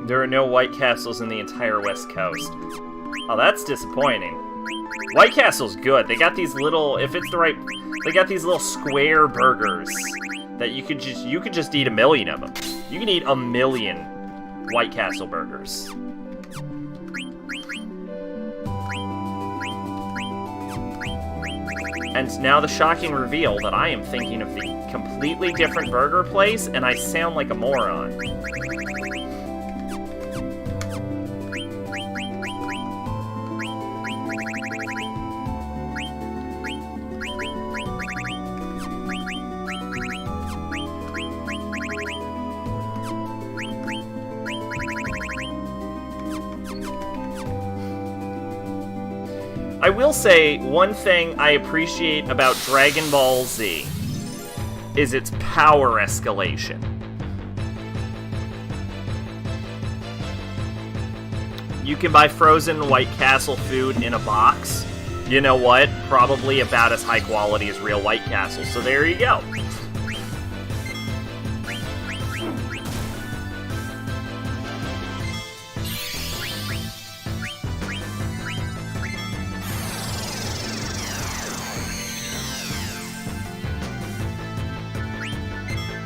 S1: There are no White Castles in the entire West Coast. Oh, that's disappointing. White Castle's good. They got these little, if it's the right, they got these little square burgers that you could just eat 1 million of them. You can eat 1 million White Castle burgers. And now the shocking reveal that I am thinking of the completely different burger place, and I sound like a moron. I will say, one thing I appreciate about Dragon Ball Z is its power escalation. You can buy frozen White Castle food in a box. You know what? Probably about as high quality as real White Castle, so there you go.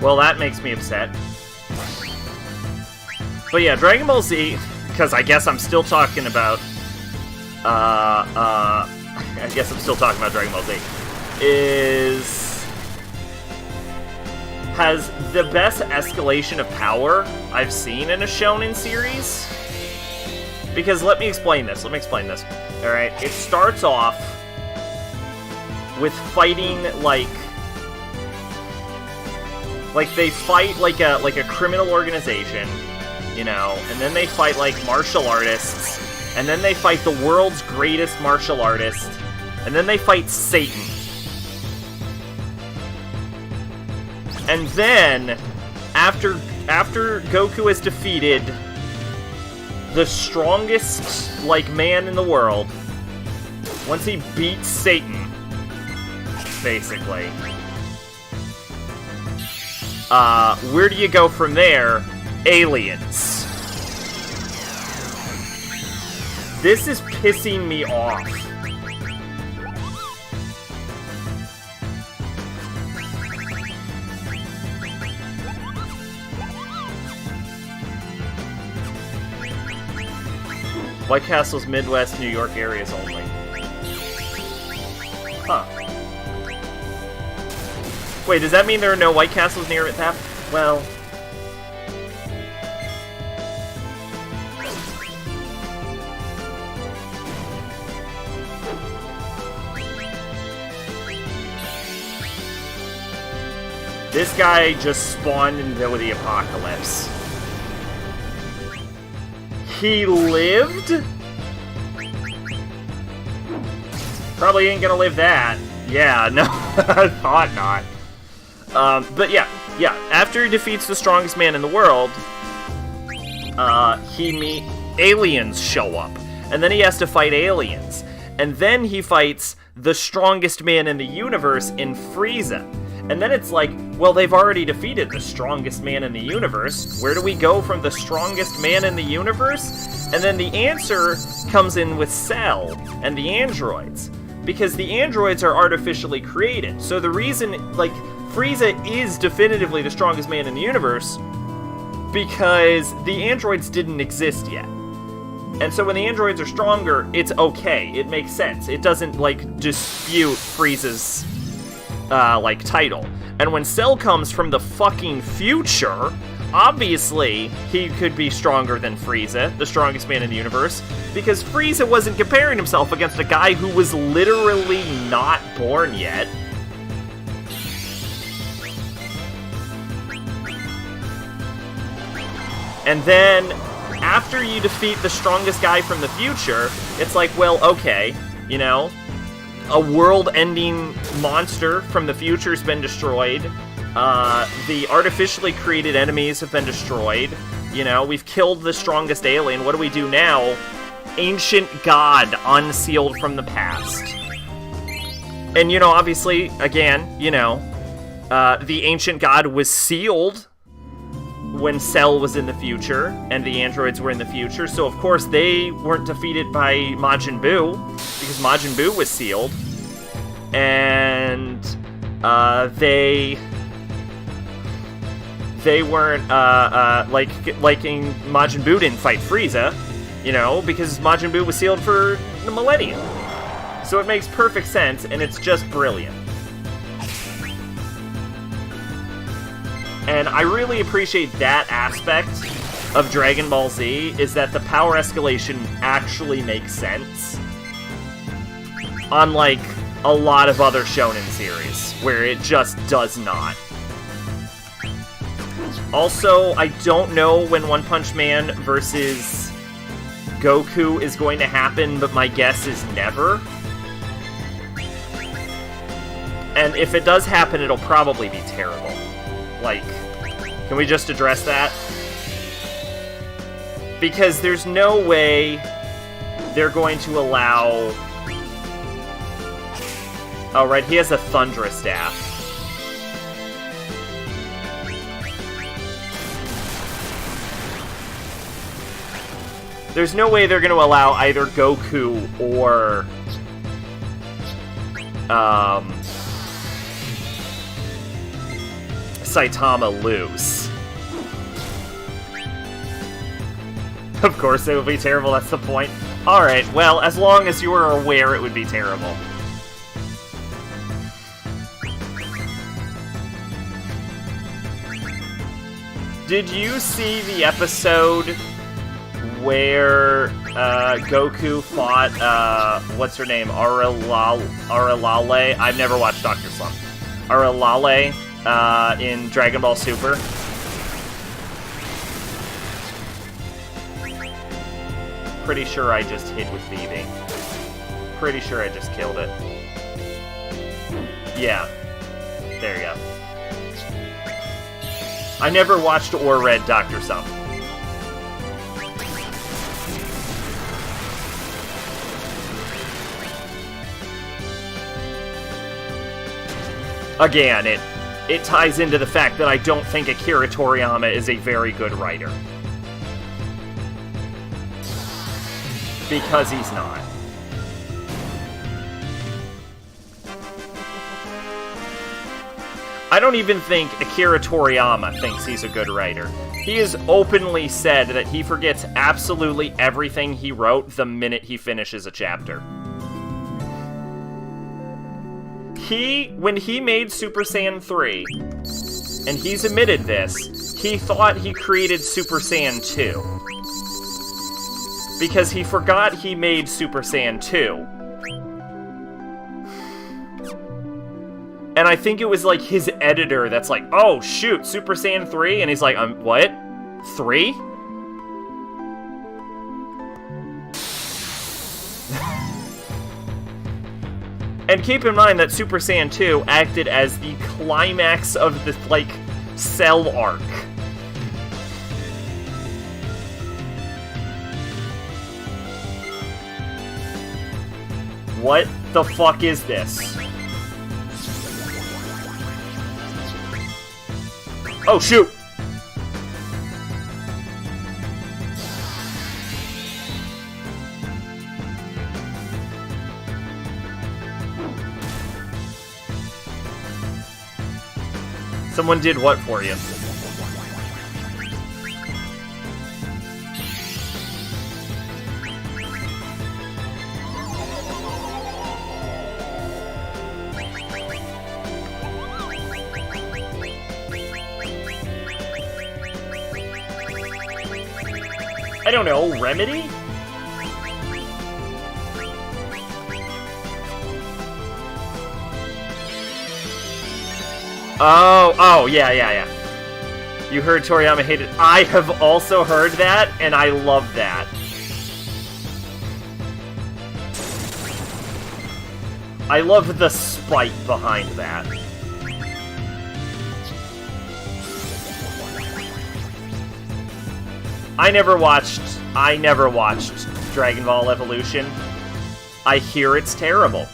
S1: Well, that makes me upset. But yeah, Dragon Ball Z, because I guess I'm still talking about, Dragon Ball Z, has the best escalation of power I've seen in a shonen series. Because let me explain this. Alright, it starts off with fighting like they fight like a criminal organization, you know, and then they fight like martial artists, and then they fight the world's greatest martial artist, and then they fight Satan. And then, after Goku has defeated the strongest, like, man in the world, once he beats Satan, basically, where do you go from there? Aliens. This is pissing me off. White Castle's Midwest, New York areas only. Huh. Wait, does that mean there are no White Castles near it? That, well... This guy just spawned into the apocalypse. He lived? Probably ain't gonna live that. Yeah, no, I thought not. But yeah, after he defeats the strongest man in the world, aliens show up. And then he has to fight aliens. And then he fights the strongest man in the universe in Frieza. And then it's like, well, they've already defeated the strongest man in the universe. Where do we go from the strongest man in the universe? And then the answer comes in with Cell and the androids. Because the androids are artificially created. So the reason, like, Frieza is definitively the strongest man in the universe because the androids didn't exist yet. And so when the androids are stronger, it's okay. It makes sense. It doesn't, like, dispute Frieza's, title. And when Cell comes from the fucking future, obviously he could be stronger than Frieza, the strongest man in the universe, because Frieza wasn't comparing himself against a guy who was literally not born yet. And then, after you defeat the strongest guy from the future, it's like, well, okay, you know, a world-ending monster from the future's been destroyed. The artificially created enemies have been destroyed. You know, we've killed the strongest alien. What do we do now? Ancient God unsealed from the past. And, you know, obviously, again, you know, the Ancient God was sealed when Cell was in the future, and the androids were in the future, so of course they weren't defeated by Majin Buu, because Majin Buu was sealed. And, they weren't, liking Majin Buu didn't fight Frieza, you know, because Majin Buu was sealed for the millennium. So it makes perfect sense, and it's just brilliant. And I really appreciate that aspect of Dragon Ball Z, is that the power escalation actually makes sense. Unlike a lot of other shonen series, where it just does not. Also, I don't know when One Punch Man versus Goku is going to happen, but my guess is never. And if it does happen, it'll probably be terrible. Like, can we just address that? Because there's no way they're going to allow... Oh, right, he has a Thundra Staff. There's no way they're going to allow either Goku or... Saitama lose. Of course it would be terrible, that's the point. Alright, well, as long as you were aware it would be terrible. Did you see the episode where Goku fought, what's her name? Aralale? I've never watched Dr. Slump. Aralale, in Dragon Ball Super. Pretty sure I just hit with thieving. Pretty sure I just killed it. Yeah. There you go. I never watched or read Dr. Slump. Again, it ties into the fact that I don't think Akira Toriyama is a very good writer. Because he's not. I don't even think Akira Toriyama thinks he's a good writer. He has openly said that he forgets absolutely everything he wrote the minute he finishes a chapter. When he made Super Saiyan 3, and he's admitted this, he thought he created Super Saiyan 2. Because he forgot he made Super Saiyan 2. And I think it was like his editor that's like, oh shoot, Super Saiyan 3? And he's like, what? 3? And keep in mind that Super Saiyan 2 acted as the climax of the, like, Cell arc. What the fuck is this? Oh, shoot! Someone did what for you? I don't know, Remedy? Oh, yeah. You heard Toriyama hated. I have also heard that, and I love that. I love the spite behind that. I never watched Dragon Ball Evolution. I hear it's terrible.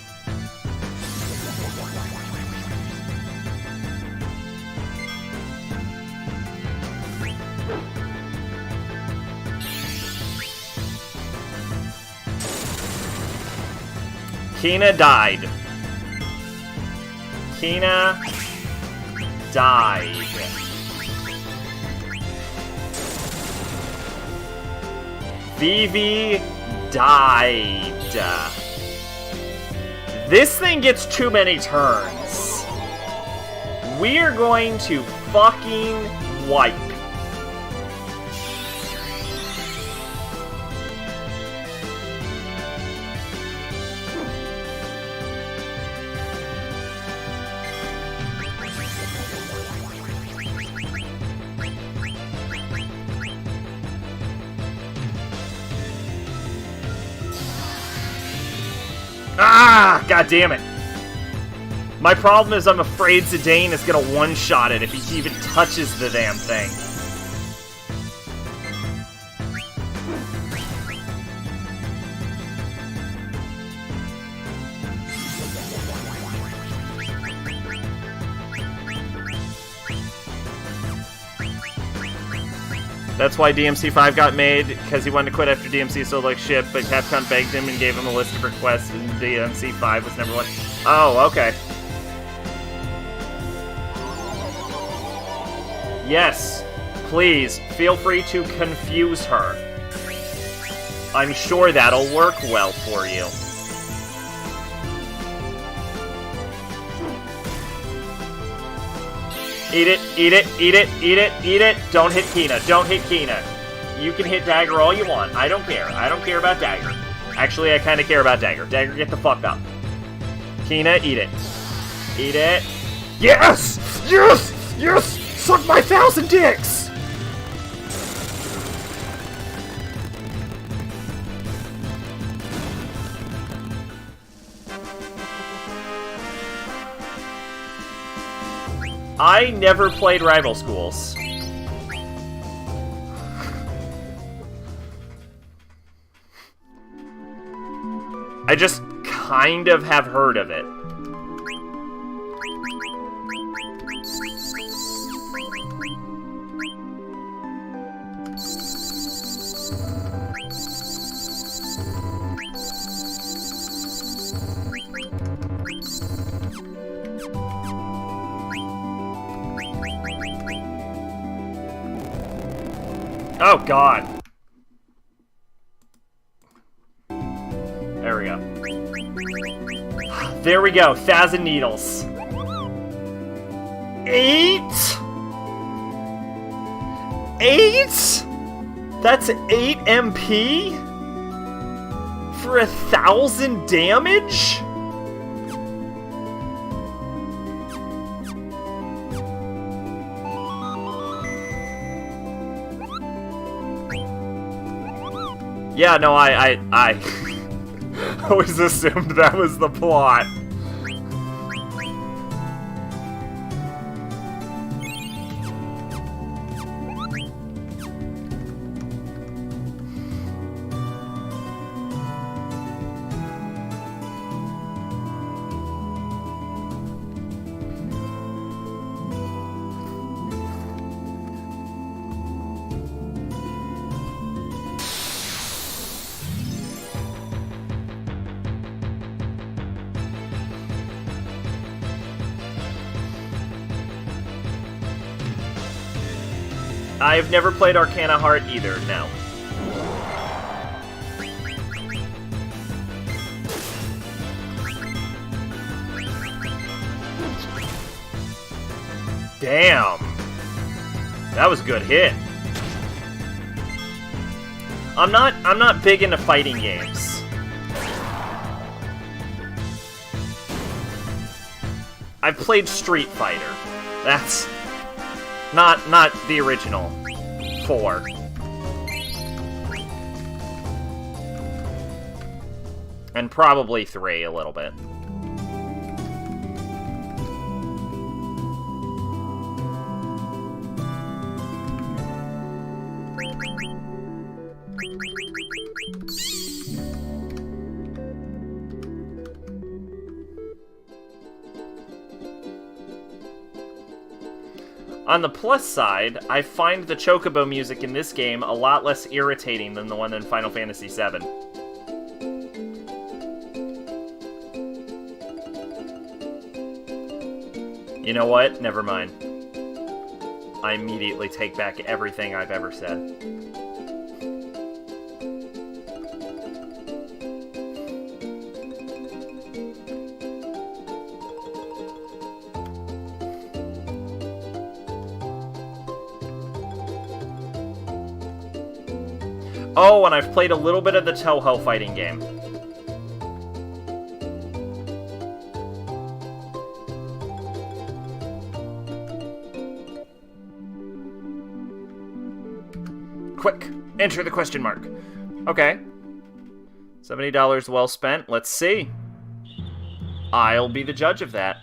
S1: Kina died. Kina died. Vivi died. This thing gets too many turns. We are going to fucking wipe. Ah! God damn it. My problem is I'm afraid Zidane is gonna one-shot it if he even touches the damn thing. That's why DMC5 got made, because he wanted to quit after DMC sold like shit, but Capcom begged him and gave him a list of requests, and DMC5 was number one. Oh, okay. Yes, please, feel free to confuse her. I'm sure that'll work well for you. Eat it, eat it, eat it, eat it, eat it. Don't hit Kina. Don't hit Kina. You can hit Dagger all you want. I don't care. I don't care about Dagger. Actually, I kind of care about Dagger. Dagger, get the fuck up. Kina, eat it. Eat it. Yes! Yes! Yes! Suck my 1,000 dicks! I never played Rival Schools. I just kind of have heard of it. Oh, God. There we go. There we go. 1,000 needles. 8? 8? That's 8 MP? For 1,000 damage? Yeah, no, I always assumed that was the plot. I've never played Arcana Heart either, no. Damn. That was a good hit. I'm not big into fighting games. I've played Street Fighter. Not the original 4. And probably 3 a little bit. On the plus side, I find the Chocobo music in this game a lot less irritating than the one in Final Fantasy VII. You know what? Never mind. I immediately take back everything I've ever said. Oh, and I've played a little bit of the Touhou fighting game. Quick, enter the question mark. Okay. $70 well spent. Let's see. I'll be the judge of that.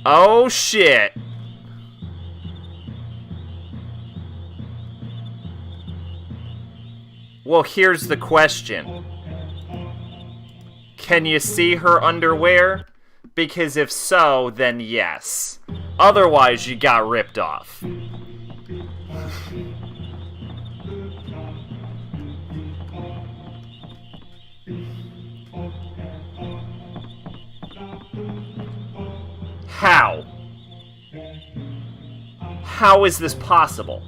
S1: Oh, shit. Well, here's the question. Can you see her underwear? Because if so, then yes. Otherwise, you got ripped off. How? How is this possible?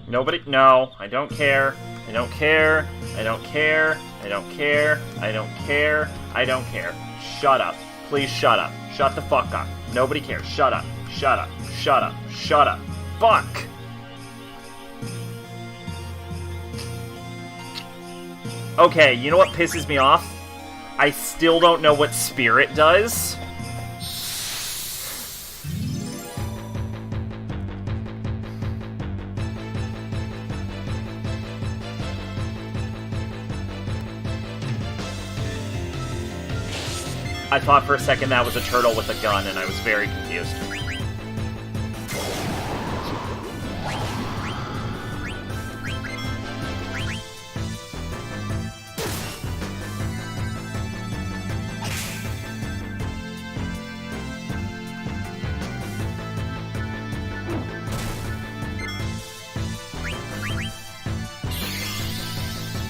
S1: Nobody? No, I don't care. I don't care. I don't care. I don't care. I don't care. I don't care. Shut up. Please shut up. Shut the fuck up. Nobody cares. Shut up. Shut up. Shut up. Shut up. Fuck! Okay, you know what pisses me off? I still don't know what Spirit does. I thought for a second that was a turtle with a gun, and I was very confused.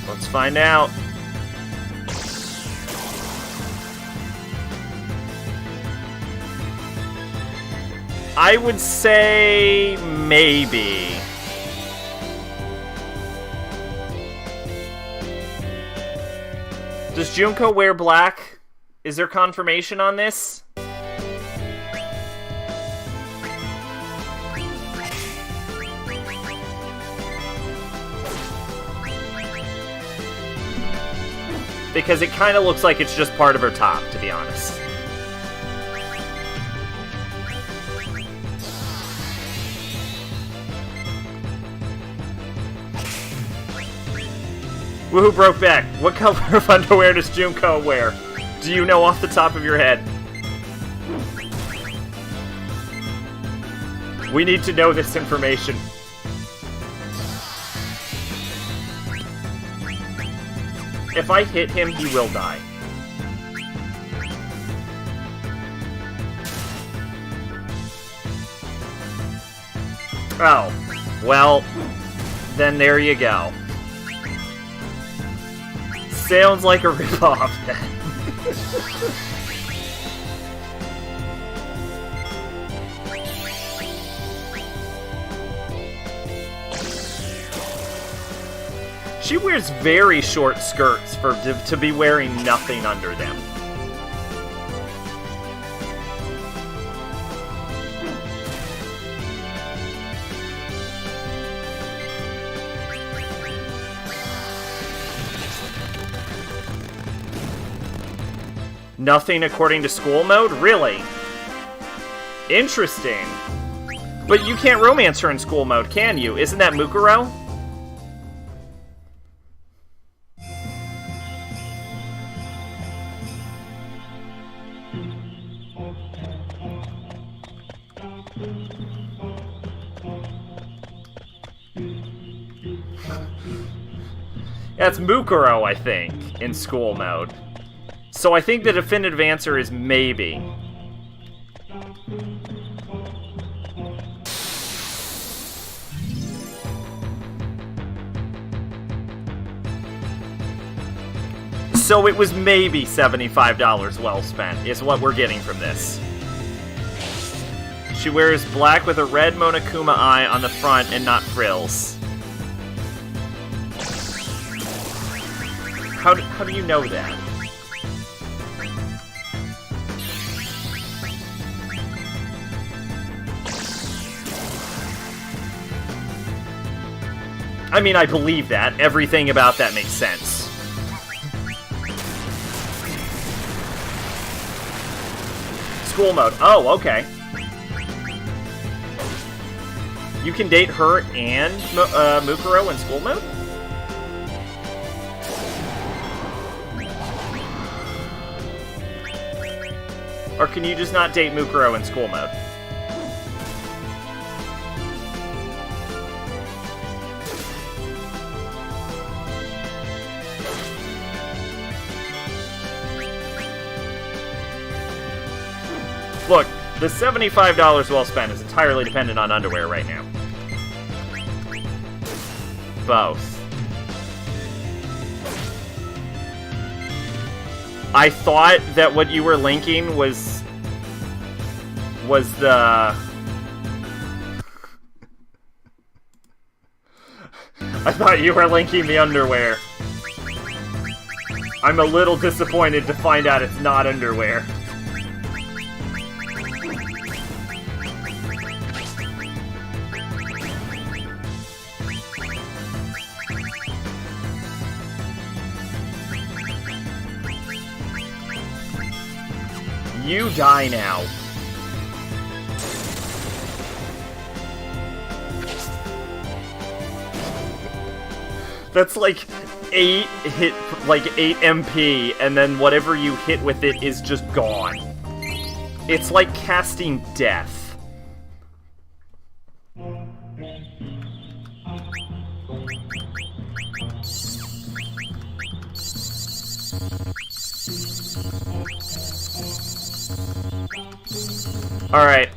S1: Let's find out. I would say maybe. Does Junko wear black? Is there confirmation on this? Because it kind of looks like it's just part of her top, to be honest. Woohoo, broke back. What color of underwear does Junko wear? Do you know off the top of your head? We need to know this information. If I hit him, he will die. Oh. Well, then there you go. Sounds like a ripoff. She wears very short skirts to be wearing nothing under them. Nothing according to school mode? Really? Interesting. But you can't romance her in school mode, can you? Isn't that Mukuro? That's Mukuro, I think, in school mode. So I think the definitive answer is maybe. So it was maybe $75 well spent, is what we're getting from this. She wears black with a red Monokuma eye on the front and not frills. How do you know that? I mean, I believe that. Everything about that makes sense. School mode. Oh, okay. You can date her and Mukuro in school mode? Or can you just not date Mukuro in school mode? Look, the $75 well spent is entirely dependent on underwear right now. Both. I thought that what you were linking was the... I thought you were linking the underwear. I'm a little disappointed to find out it's not underwear. You die now. That's like 8 MP, and then whatever you hit with it is just gone. It's like casting death. Alright,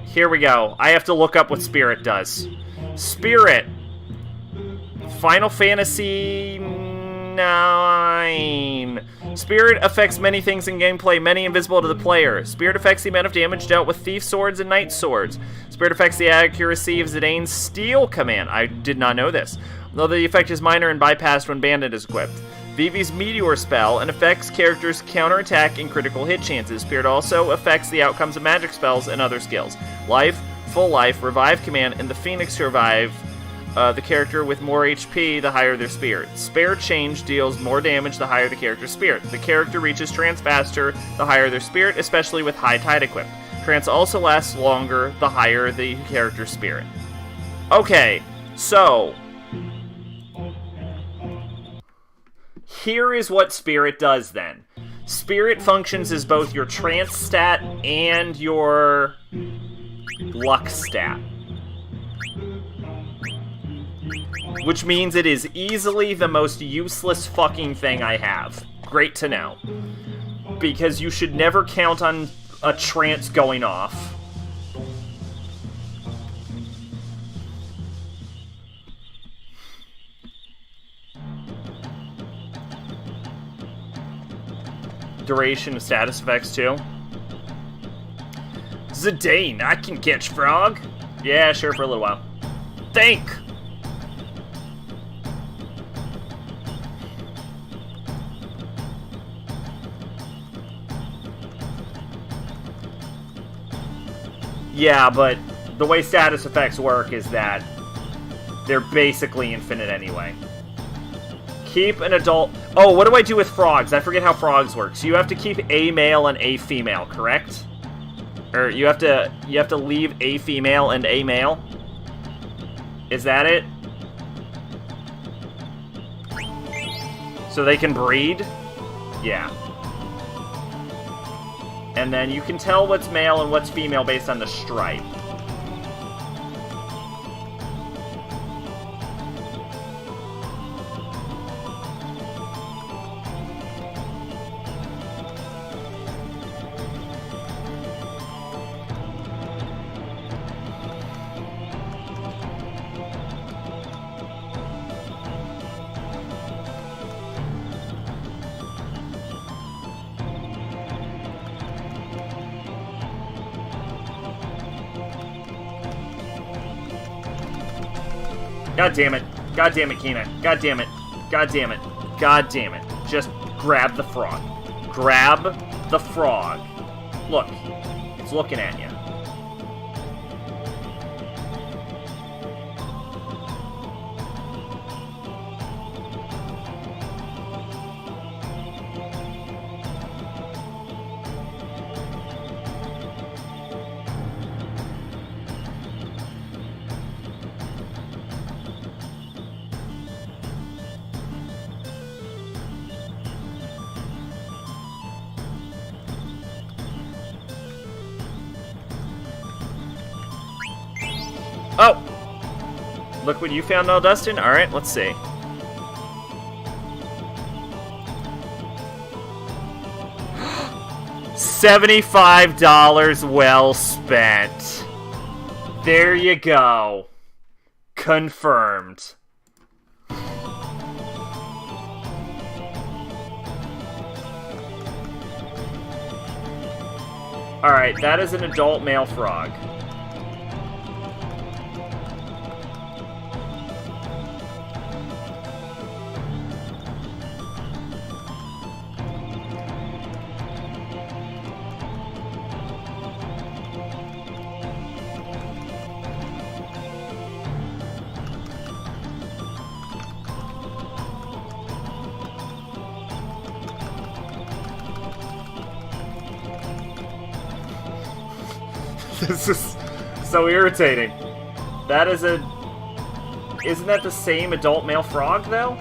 S1: here we go. I have to look up what Spirit does. Spirit. Final Fantasy 9. Spirit affects many things in gameplay, many invisible to the player. Spirit affects the amount of damage dealt with Thief Swords and Knight Swords. Spirit affects the accuracy of Zidane's Steel command. I did not know this. Although the effect is minor and bypassed when Bandit is equipped. Vivi's Meteor spell and affects characters' counterattack and critical hit chances. Spirit also affects the outcomes of magic spells and other skills. Life, Full Life, Revive command, and the Phoenix Revive. The character with more HP, the higher their spirit. Spare change deals more damage the higher the character's spirit. The character reaches trance faster, the higher their spirit, especially with High Tide equipped. Trance also lasts longer, the higher the character's spirit. Okay, so... here is what Spirit does then. Spirit functions as both your trance stat and your luck stat. Which means it is easily the most useless fucking thing I have. Great to know. Because you should never count on a trance going off. Duration of status effects too. Zidane, I can catch frog. Yeah, sure, for a little while. Think! Yeah, but the way status effects work is that they're basically infinite anyway. Keep an adult... Oh, what do I do with frogs? I forget how frogs work. So you have to keep a male and a female, correct? Or you have to leave a female and a male? Is that it? So they can breed? Yeah. And then you can tell what's male and what's female based on the stripe. God damn it. God damn it, Kina. God damn it. God damn it. God damn it. Just grab the frog. Grab the frog. Look. It's looking at you. Oh! Look what you found, now, Dustin. Alright, let's see. $75 well spent. There you go. Confirmed. Alright, that is an adult male frog. This is so irritating. That is a... Isn't that the same adult male frog, though?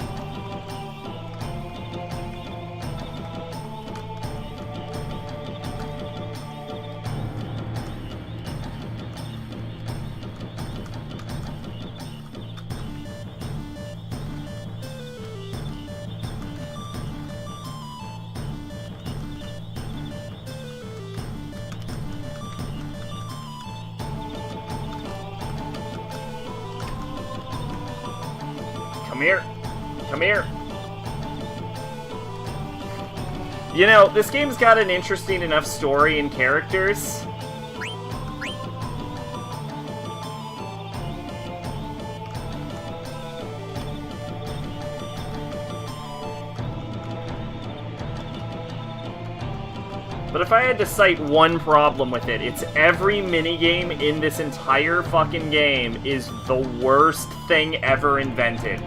S1: Come here. Come here. You know, this game's got an interesting enough story and characters. But if I had to cite one problem with it, it's every minigame in this entire fucking game is the worst thing ever invented.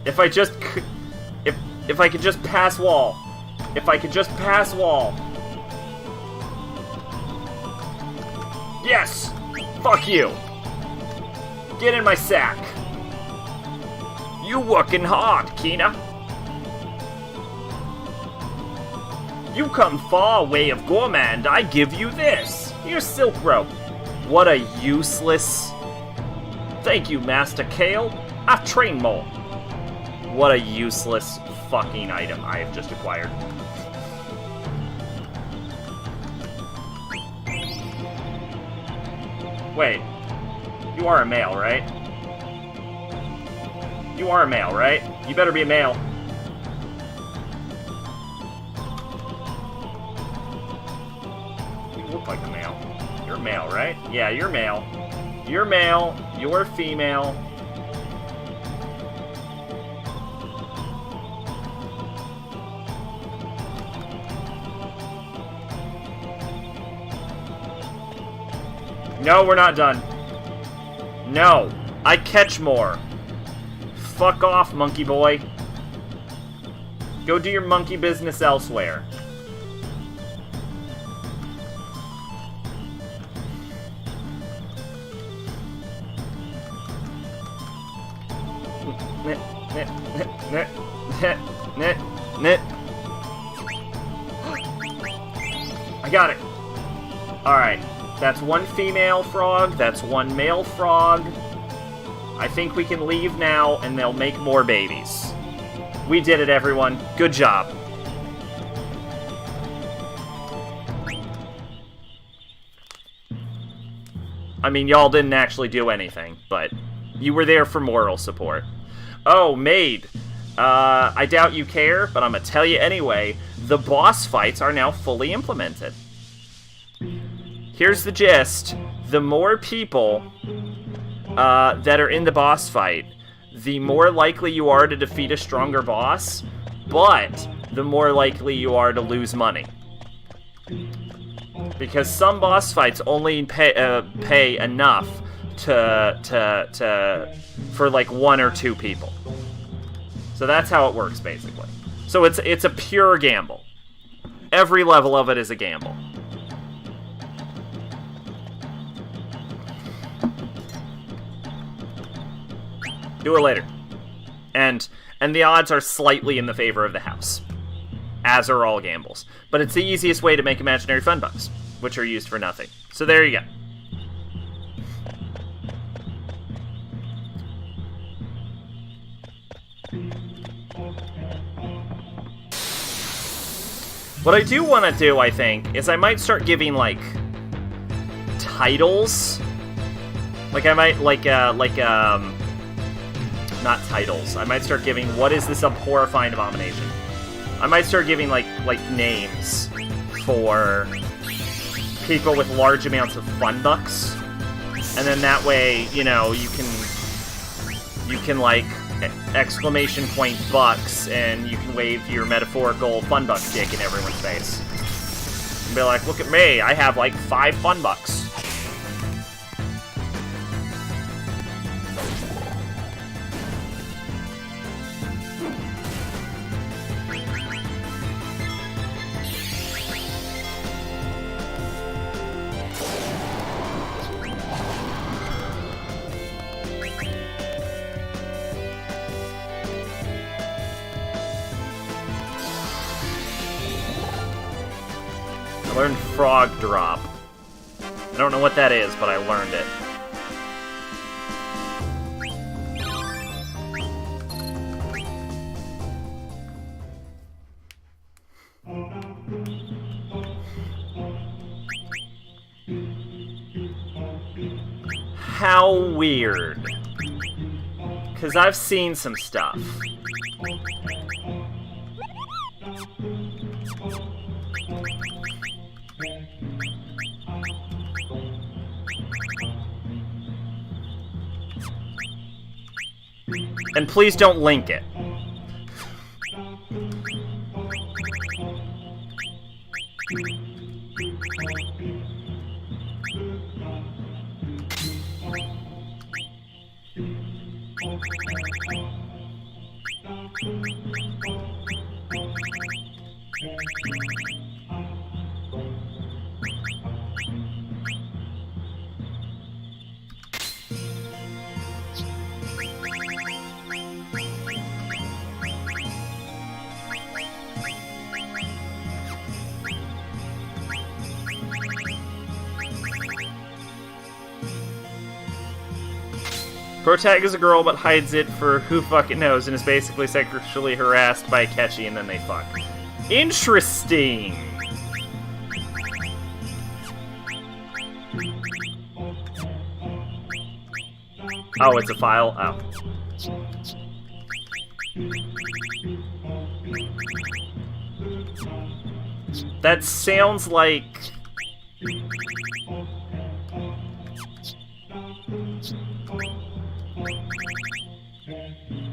S1: If I just... If I could just pass wall. If I could just pass wall. Yes! Fuck you! Get in my sack. You working hard, Kina. You come far way of Gourmand, I give you this. Here's Silk Rope. What a useless... Thank you, Master Kale. A train mole. What a useless fucking item I have just acquired. Wait. You are a male, right? You are a male, right? You better be a male. You look like a male. You're male, right? Yeah, you're male. You're male. You're female. No, we're not done. No. I catch more. Fuck off, monkey boy. Go do your monkey business elsewhere. I got it. Alright. That's one female frog. That's one male frog. I think we can leave now, and they'll make more babies. We did it, everyone. Good job. I mean, y'all didn't actually do anything, but you were there for moral support. Oh, Maid. I doubt you care, but I'm gonna tell you anyway. The boss fights are now fully implemented. Here's the gist. The more people that are in the boss fight, the more likely you are to defeat a stronger boss, but the more likely you are to lose money. Because some boss fights only pay enough for like 1 or 2 people. So that's how it works, basically. So it's a pure gamble. Every level of it is a gamble. Do it later. And the odds are slightly in the favor of the house. As are all gambles. But it's the easiest way to make imaginary fun bucks, which are used for nothing. So there you go. What I do want to do, I think, is I might start giving, like, titles. Like, I might, not titles. I might start giving, what is this horrifying abomination? I might start giving, like names for people with large amounts of fun bucks. And then that way, you know, you can like, exclamation point bucks, and you can wave your metaphorical fun buck dick in everyone's face. And be like, look at me, I have like 5 fun bucks. I learned Frog Drop. I don't know what that is, but I learned it. How weird. 'Cause I've seen some stuff. And please don't link it. Protag is a girl but hides it for who fucking knows and is basically sexually harassed by Akechi and then they fuck. Interesting! Oh, it's a file? Oh. That sounds like...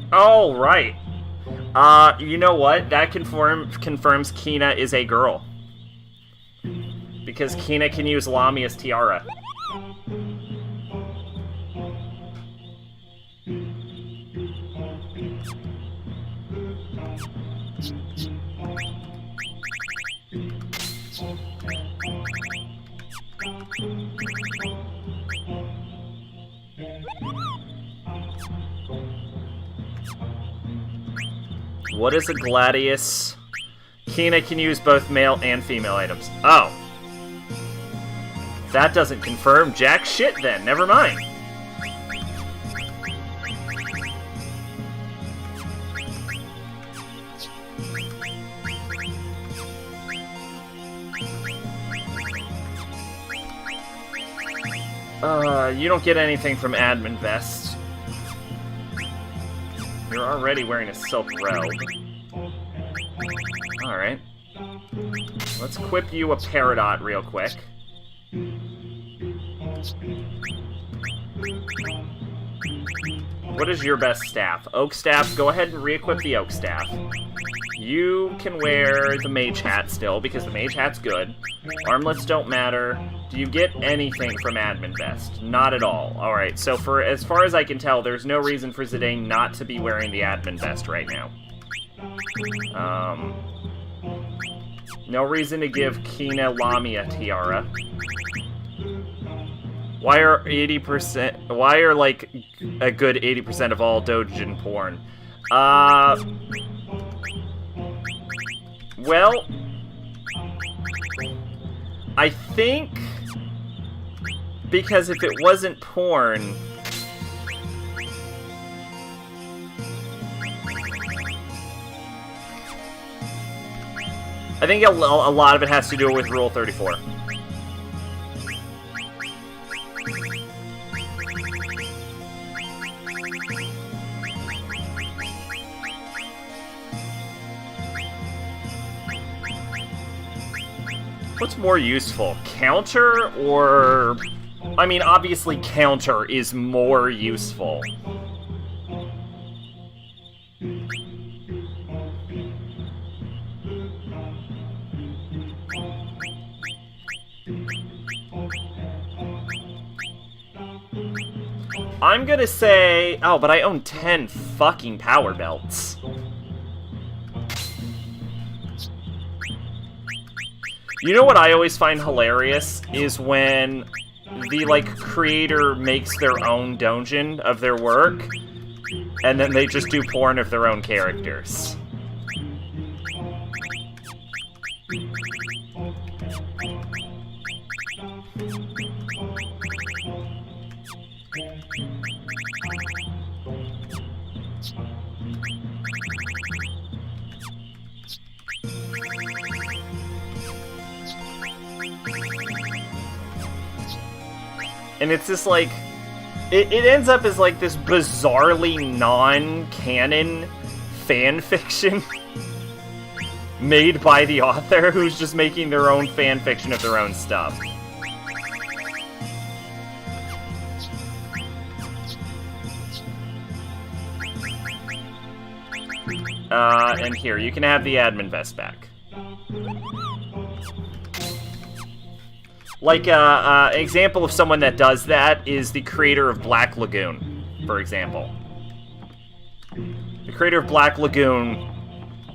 S1: Oh, right. You know what? That confirms Kina is a girl. Because Kina can use Lamia's tiara. What is a gladius? Kina can use both male and female items. Oh. That doesn't confirm jack shit then. Never mind. You don't get anything from Admin Vest. You're already wearing a silk robe. Alright. Let's equip you a Peridot real quick. What is your best staff? Oak Staff. Go ahead and re-equip the Oak Staff. You can wear the Mage Hat still, because the Mage Hat's good. Armlets don't matter. Do you get anything from Admin Vest? Not at all. Alright, so for as far as I can tell, there's no reason for Zidane not to be wearing the Admin Vest right now. No reason to give Kina Lamia tiara. Why are 80%... Why are, like, a good 80% of all doujin porn? Well... I think... Because if it wasn't porn... I think a lot of it has to do with Rule 34. What's more useful? Counter or... I mean, obviously counter is more useful. I'm gonna say... Oh, but I own 10 fucking power belts. You know what I always find hilarious is when the, like, creator makes their own doujin of their work, and then they just do porn of their own characters. And it's just like, it ends up as like this bizarrely non-canon fan fiction made by the author who's just making their own fan fiction of their own stuff. And here, you can have the admin vest back. Like, an example of someone that does that is the creator of Black Lagoon, for example. The creator of Black Lagoon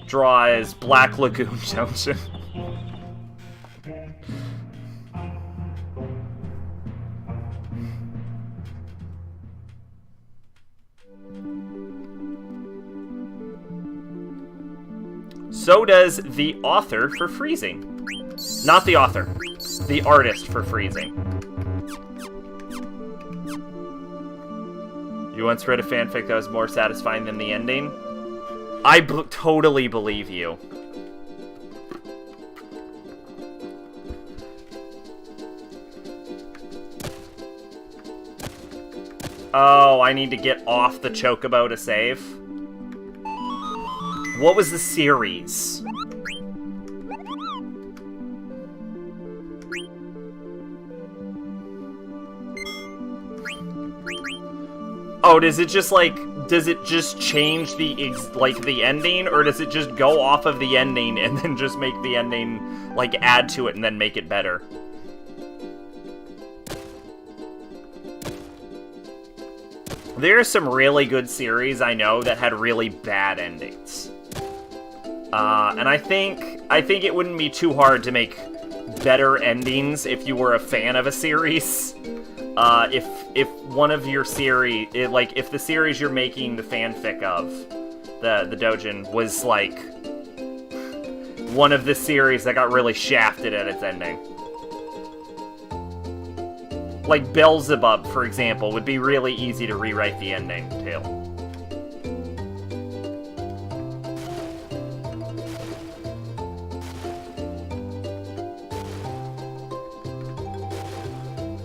S1: draws Black Lagoon Doujin. So does the author for freezing. Not the author. The artist for freezing. You once read a fanfic that was more satisfying than the ending? Totally believe you. Oh, I need to get off the Chocobo to save? What was the series? Oh, does it just change the ending, or does it just go off of the ending and then just make the ending, like, add to it and then make it better? There are some really good series I know that had really bad endings. And I think it wouldn't be too hard to make better endings if you were a fan of a series. If one of your series, if the series you're making the fanfic of, the Dojin, was, like, one of the series that got really shafted at its ending. Like Beelzebub, for example, would be really easy to rewrite the ending to.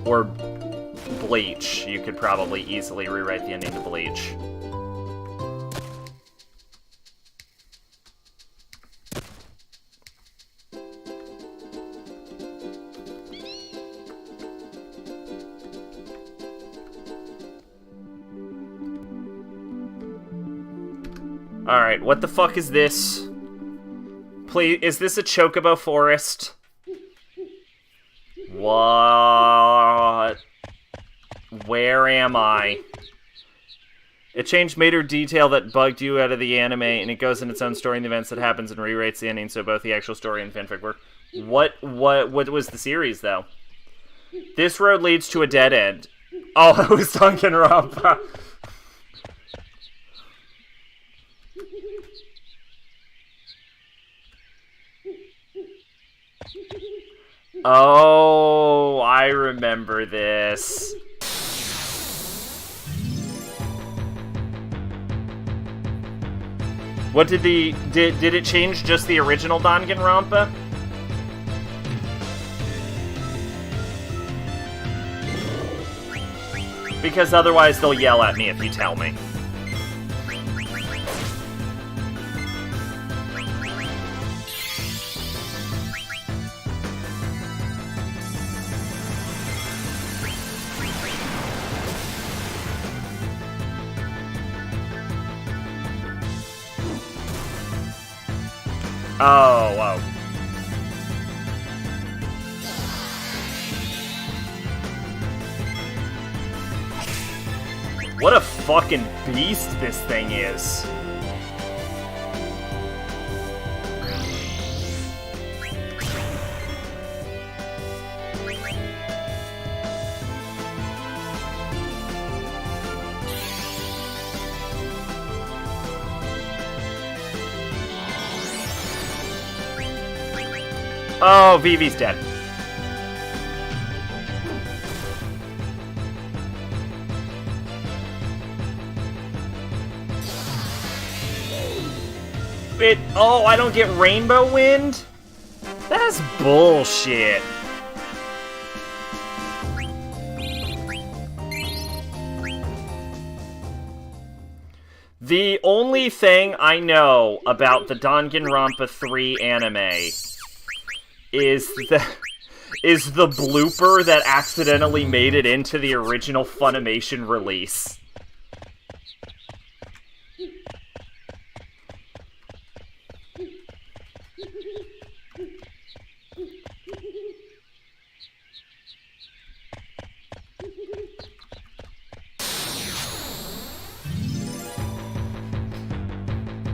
S1: Or Bleach, you could probably easily rewrite the ending to Bleach. Alright, what the fuck is this? Please, is this a Chocobo Forest? What? Where am I? It changed major detail that bugged you out of the anime, and it goes in its own story and the events that happens and rewrites the ending, so both the actual story and fanfic work. What was the series, though? This road leads to a dead end. Oh, it was Danganronpa. Oh, I remember this. What did it change just the original Danganronpa? Because otherwise they'll yell at me if you tell me. Oh, wow. What a fucking beast this thing is. Oh, Vivi's dead. Oh, I don't get Rainbow Wind? That's bullshit. The only thing I know about the Danganronpa 3 anime is the blooper that accidentally made it into the original Funimation release.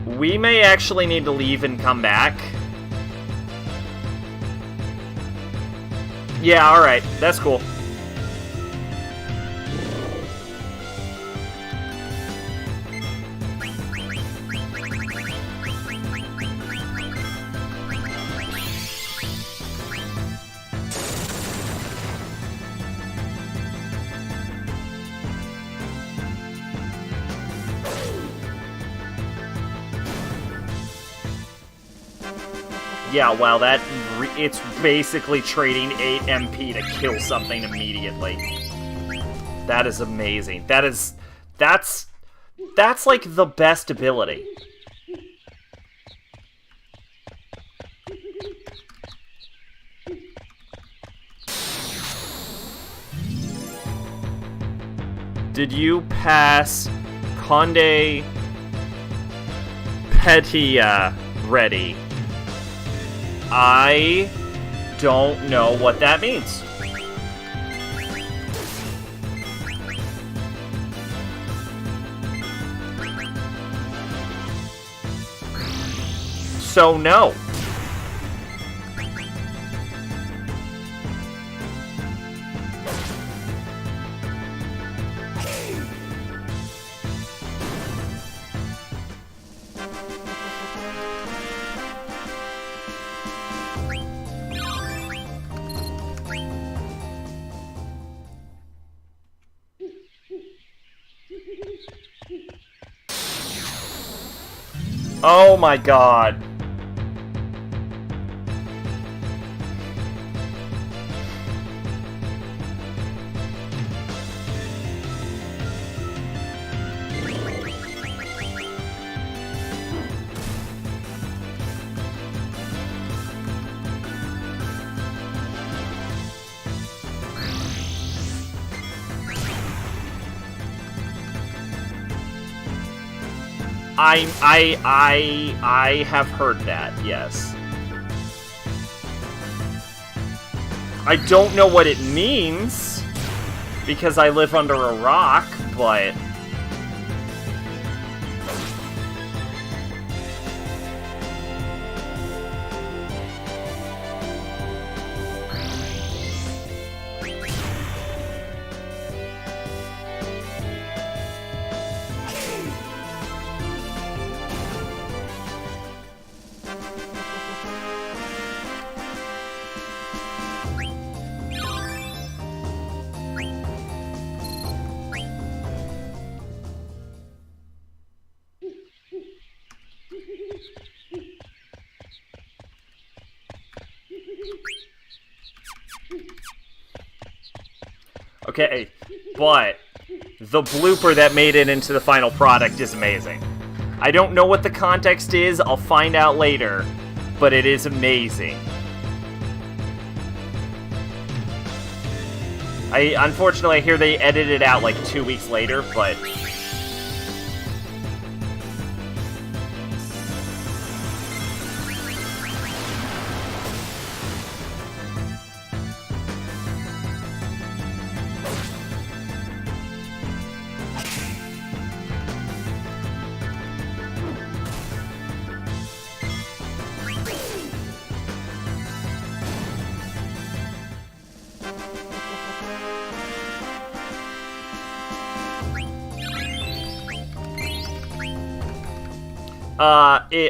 S1: We may actually need to leave and come back. Yeah, alright. That's cool. Yeah, wow, it's basically trading 8 MP to kill something immediately. That is amazing. That's like the best ability. Did you pass Conde Petia ready? I don't know what that means. So no. Oh my god. I have heard that, yes. I don't know what it means, because I live under a rock, but... Okay, but the blooper that made it into the final product is amazing. I don't know what the context is, I'll find out later, but it is amazing. Unfortunately, I hear they edited it out like 2 weeks later, but...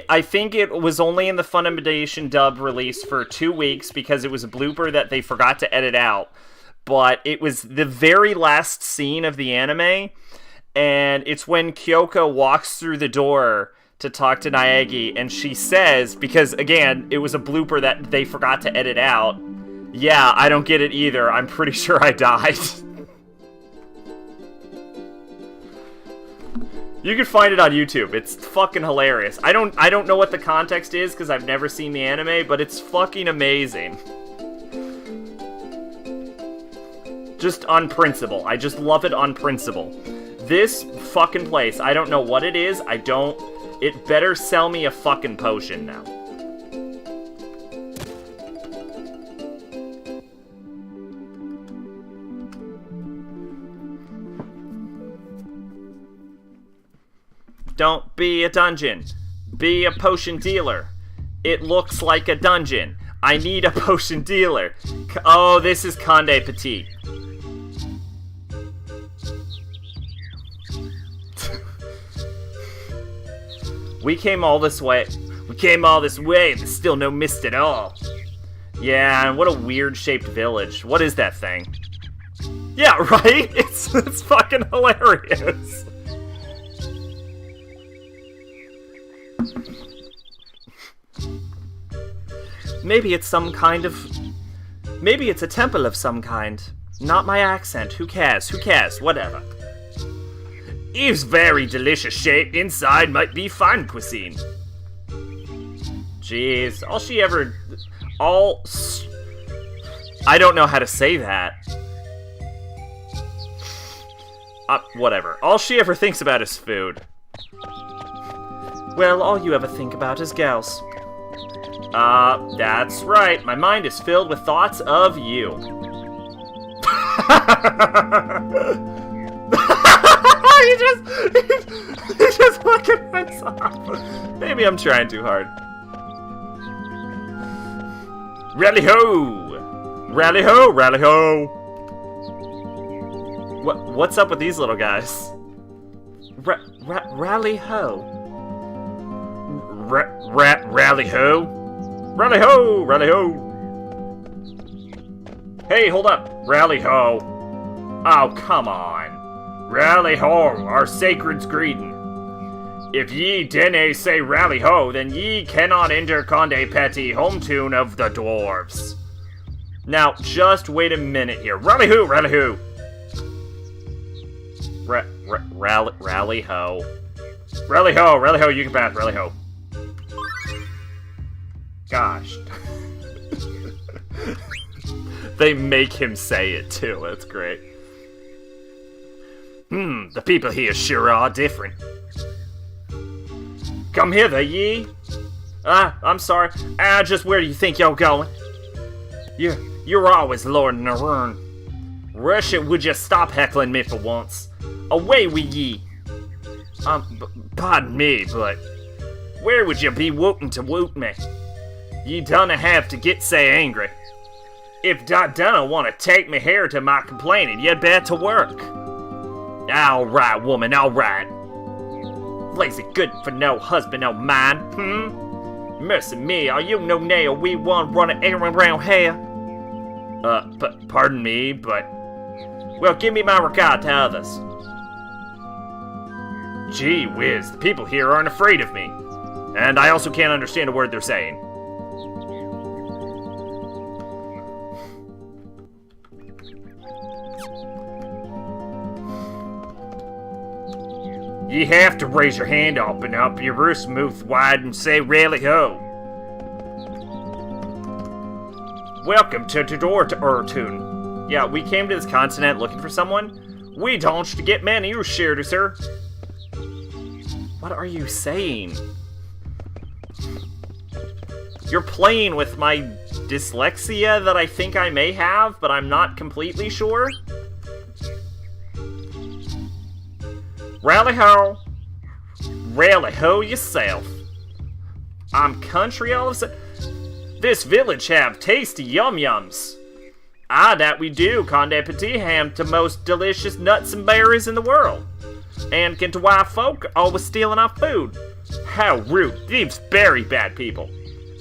S1: I think it was only in the Funimation dub release for 2 weeks because it was a blooper that they forgot to edit out. But it was the very last scene of the anime, and it's when Kyoko walks through the door to talk to Naegi, and she says, because again, it was a blooper that they forgot to edit out, yeah, I don't get it either, I'm pretty sure I died. You can find it on YouTube. It's fucking hilarious. I don't know what the context is because I've never seen the anime, but it's fucking amazing. Just on principle. I just love it on principle. This fucking place, I don't know what it is. It better sell me a fucking potion now. Don't be a dungeon. Be a potion dealer. It looks like a dungeon. I need a potion dealer. Oh, this is Conde Petit. We came all this way. We came all this way, and there's still no mist at all. Yeah, and what a weird-shaped village. What is that thing? Yeah, right? It's fucking hilarious. Maybe it's some kind of... Maybe it's a temple of some kind. Not my accent. Who cares? Who cares? Whatever. Eve's very delicious shape inside might be fine cuisine. Jeez. All she ever... I don't know how to say that. Whatever. All she ever thinks about is food. Well, all you ever think about is gals. That's right. My mind is filled with thoughts of you. he just fucking went off. Maybe I'm trying too hard. Rally ho! Rally ho! Rally ho! What's up with these little guys? Rally ho! Rally ho! Rally ho! Rally ho! Hey, hold up! Rally ho! Oh, come on! Rally ho! Our sacred's greeting. If ye didn't say rally ho, then ye cannot enter Conde Petty, home tune of the dwarves. Now, just wait a minute here. Rally ho! Rally ho! Rally ho. Rally ho! Rally ho! You can pass. Rally ho! Gosh. They make him say it too. That's great. The people here sure are different. Come hither, ye. I'm sorry. Just where do you think you're going? You're always lording around. Rush it, would you stop heckling me for once? Away with ye. Pardon me, but where would you be wootin' to woot me? Ye dunna have to get so angry. If da dunna want to take me here to my complaining, you'd better to work. All right, woman, all right. Lazy good for no husband of mine, Mercy me, are you no nail we one running errand around here? But pardon me, but... Well, give me my regard to others. Gee whiz, the people here aren't afraid of me. And I also can't understand a word they're saying. Ye have to raise your hand up and up your wrist mouth wide and say rally ho. Welcome to Urtun. Yeah, we came to this continent looking for someone. We don't get many who share to, sir. What are you saying? You're playing with my dyslexia that I think I may have, but I'm not completely sure. Rally ho! Rally ho yourself! I'm country all of a sudden. This village have tasty yum-yums. That we do, Conde Petit ham to most delicious nuts and berries in the world. And can to why folk always stealing our food. How rude, these very bad people.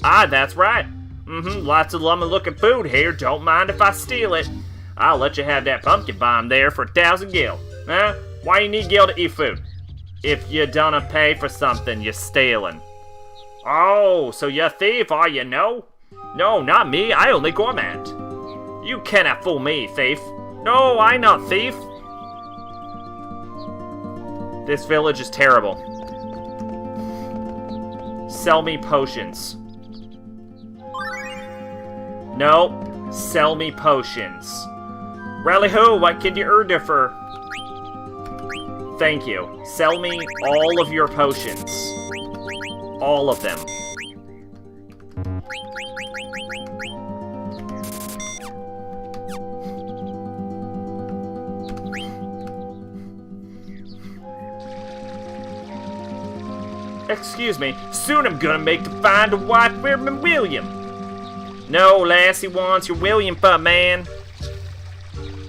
S1: That's right. Lots of lummin' looking food here, don't mind if I steal it. I'll let you have that pumpkin bomb there for 1,000 gil. Huh? Why you need gil to eat food? If you don't pay for something, you're stealing. Oh, so you're a thief, are you? No, not me. I only gourmand. You cannot fool me, thief. No, I not thief. This village is terrible. Sell me potions. No, sell me potions. Rally ho, what can you order for? Thank you. Sell me all of your potions. All of them. Excuse me, soon I'm gonna make to find a wife for my William. No, lassie wants your William for man.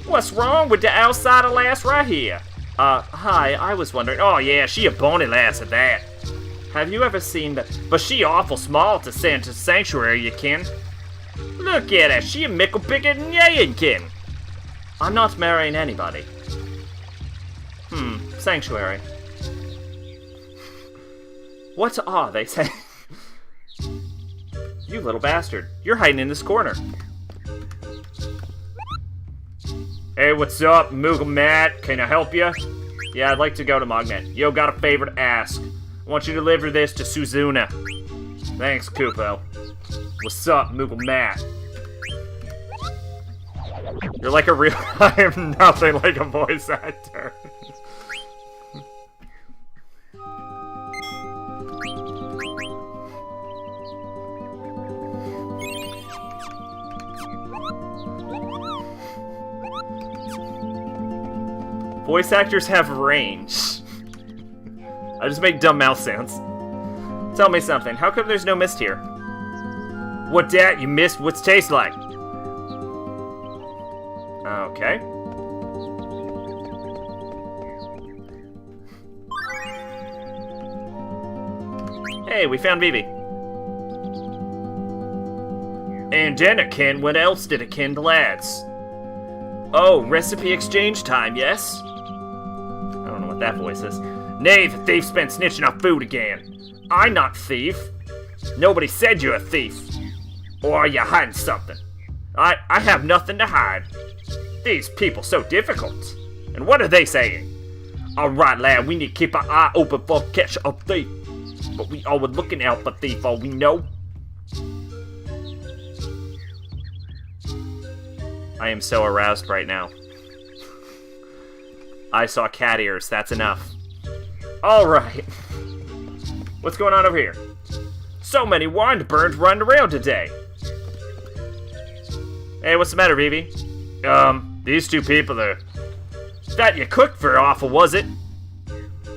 S1: What's wrong with the outsider lass right here? Hi, I was wondering. Oh yeah, she a bony lass at that. Have you ever seen the... But she awful small to send to sanctuary, you kin. Look at her, she a mickle bigger than you kin. I'm not marrying anybody. Sanctuary. What are they saying? You little bastard. You're hiding in this corner. Hey, what's up, Moogle Matt? Can I help you? Yeah, I'd like to go to Mognet. Yo, got a favor to ask. I want you to deliver this to Suzuna. Thanks, Kupo. What's up, Moogle Matt? You're like a real... I am nothing like a voice actor. Voice actors have range. I just make dumb mouth sounds. Tell me something. How come there's no mist here? What dat? You missed what's taste like? Okay. Hey, we found Vivi. And then akin, what else did akin the lads? Oh, recipe exchange time, yes? I don't know what that voice is. Nay, the thief's been snitching on food again. I'm not thief. Nobody said you're a thief. Or are you hiding something? I have nothing to hide. These people so difficult. And what are they saying? Alright, lad, we need to keep our eye open for catch a thief. But we all were looking out for thief, all we know. I am so aroused right now. I saw cat ears, that's enough. Alright. What's going on over here? So many Windburns running around today. Hey, what's the matter, Vivi? These two people are... That you cooked very awful, was it?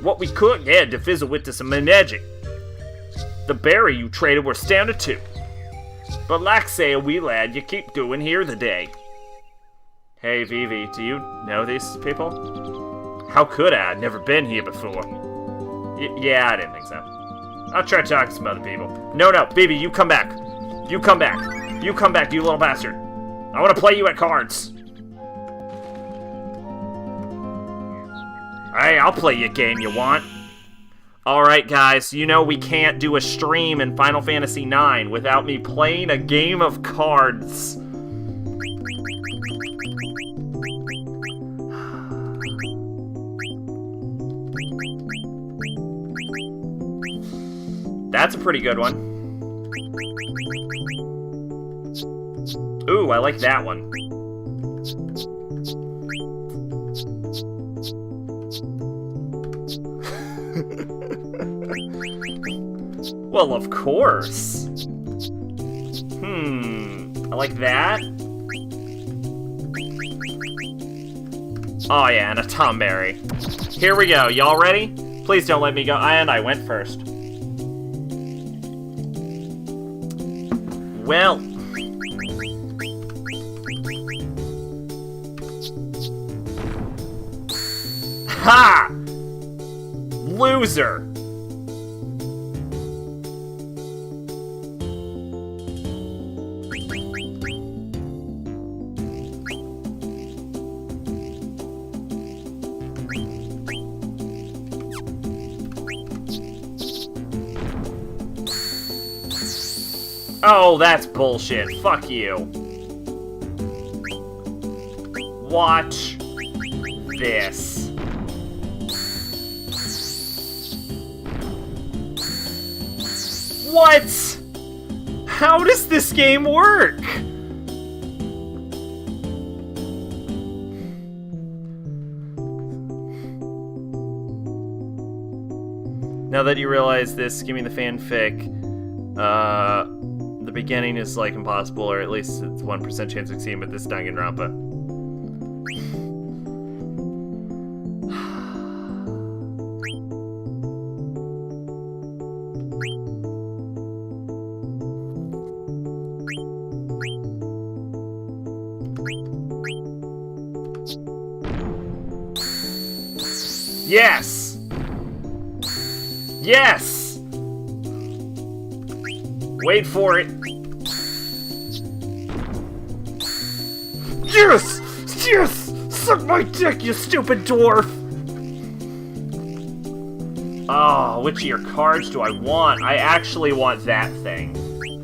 S1: What we cooked had to fizzle with to some magic. The berry you traded were standard too. But like say a wee lad, you keep doing here the day. Hey, Vivi, do you know these people? How could I? I'd never been here before. Yeah, I didn't think so. I'll try to talk to some other people. No, Vivi, you come back. You come back. You come back, you little bastard. I want to play you at cards. Hey, I'll play you a game you want. Alright, guys, you know we can't do a stream in Final Fantasy IX without me playing a game of cards. That's a pretty good one. Ooh, I like that one. Well, of course. I like that. Oh yeah, and a Tomberry. Here we go, y'all ready? Please don't let me go, and I went first. Well. Ha! Loser! Oh, that's bullshit. Fuck you. Watch this. What? How does this game work? Now that you realize this, give me the fanfic. The beginning is like impossible, or at least it's 1% chance of succeeding, but this is Danganronpa. Yes! Yes! Wait for it. Yes! Yes! Suck my dick, you stupid dwarf! Oh, which of your cards do I want? I actually want that thing.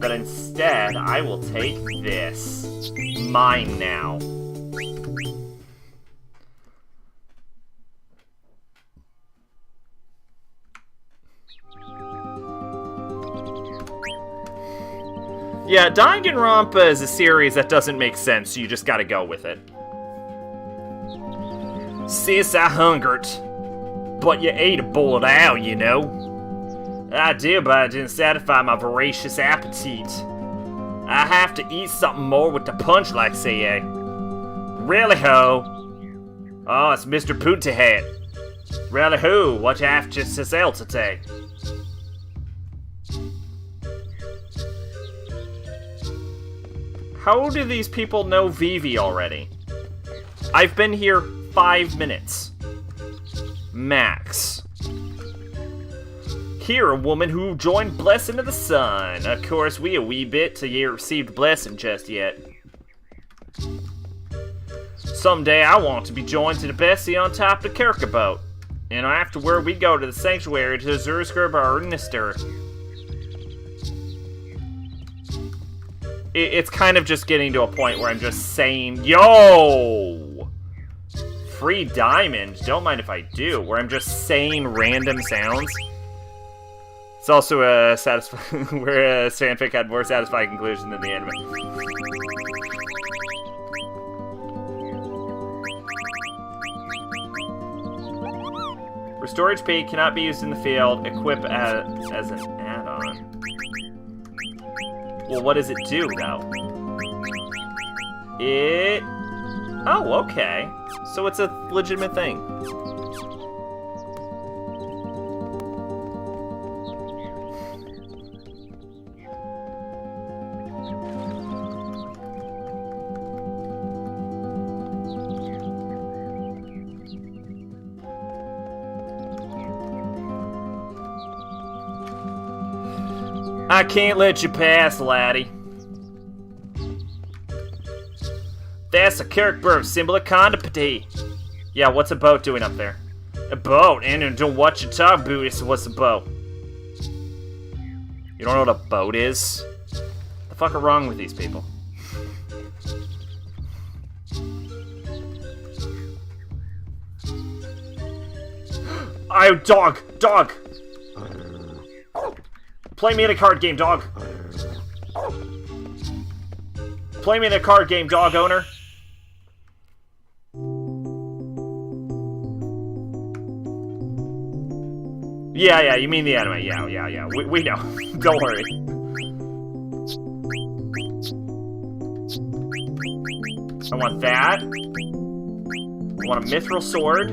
S1: but instead I will take this. Mine now. Yeah, Danganronpa is a series that doesn't make sense, so you just gotta go with it. Sis, I hungered. But you ate a bowl of owl, you know. I did, but I didn't satisfy my voracious appetite. I have to eat something more with the punch, like say, eh? Really, ho? Oh, it's Mr. Punta Hat. Really, who? What you have to sell today? How do these people know Vivi already? I've been here 5 minutes. Max. Here, a woman who joined Blessing of the Sun. Of course, we a wee bit till you received Blessing just yet. Someday I want to be joined to the Bessie on top of the Kirka boat. And afterward we go to the sanctuary to Zursker Barnister. It's kind of just getting to a point where I'm just saying, yo! Free diamond, don't mind if I do, where I'm just saying random sounds. It's also a where a fanfic had more satisfying conclusion than the anime. Restore HP cannot be used in the field. Equip as an add-on. Well, what does it do, though? Oh, okay. So it's a legitimate thing. I can't let you pass, laddie. That's a Kirkburg symbol of condopathy. Yeah, what's a boat doing up there? A boat? And don't watch your talk, Buddhist. What's a boat? You don't know what a boat is? What the fuck are wrong with these people? Dog! Play me in a card game, dog. Play me in a card game, dog owner. Yeah, you mean the anime. Yeah. We know. Don't worry. I want that. I want a mithril sword.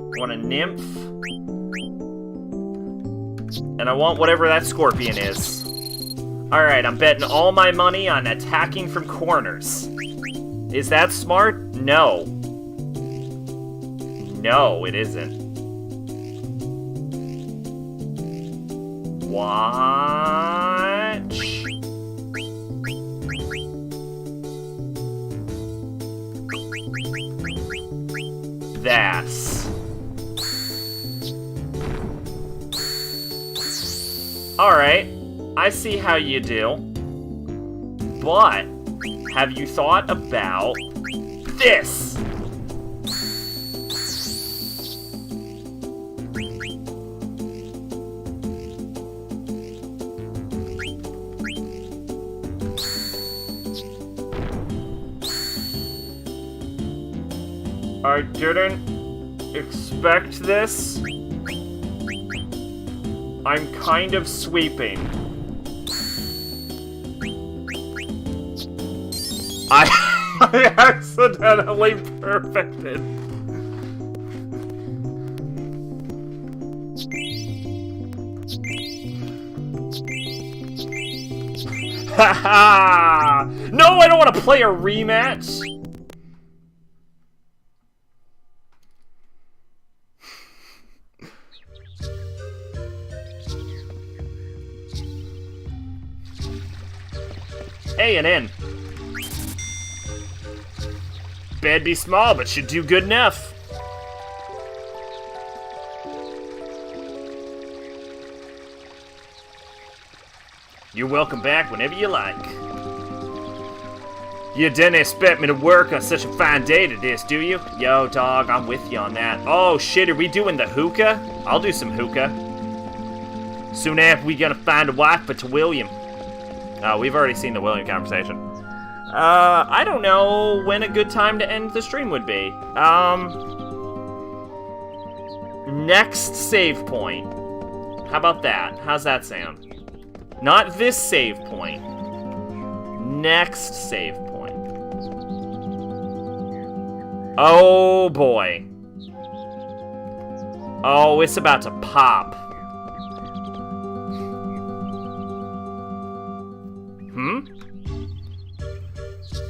S1: I want a nymph. And I want whatever that scorpion is. Alright, I'm betting all my money on attacking from corners. Is that smart? No. No, it isn't. Watch. That's. Alright, I see how you do. But, have you thought about this? I didn't expect this. I'm kind of sweeping. I accidentally perfected. Haha! No, I don't want to play a rematch. A and N. bed be small, but should do good enough. You're welcome back whenever you like. You didn't expect me to work on such a fine day to this, do you? Yo, dog, I'm with you on that. Oh, shit, are we doing the hookah? I'll do some hookah. Soon after, we gonna find a wife for to William. Oh, we've already seen the William conversation. I don't know when a good time to end the stream would be. Next save point. How about that? How's that sound? Not this save point. Next save point. Oh boy. Oh, it's about to pop.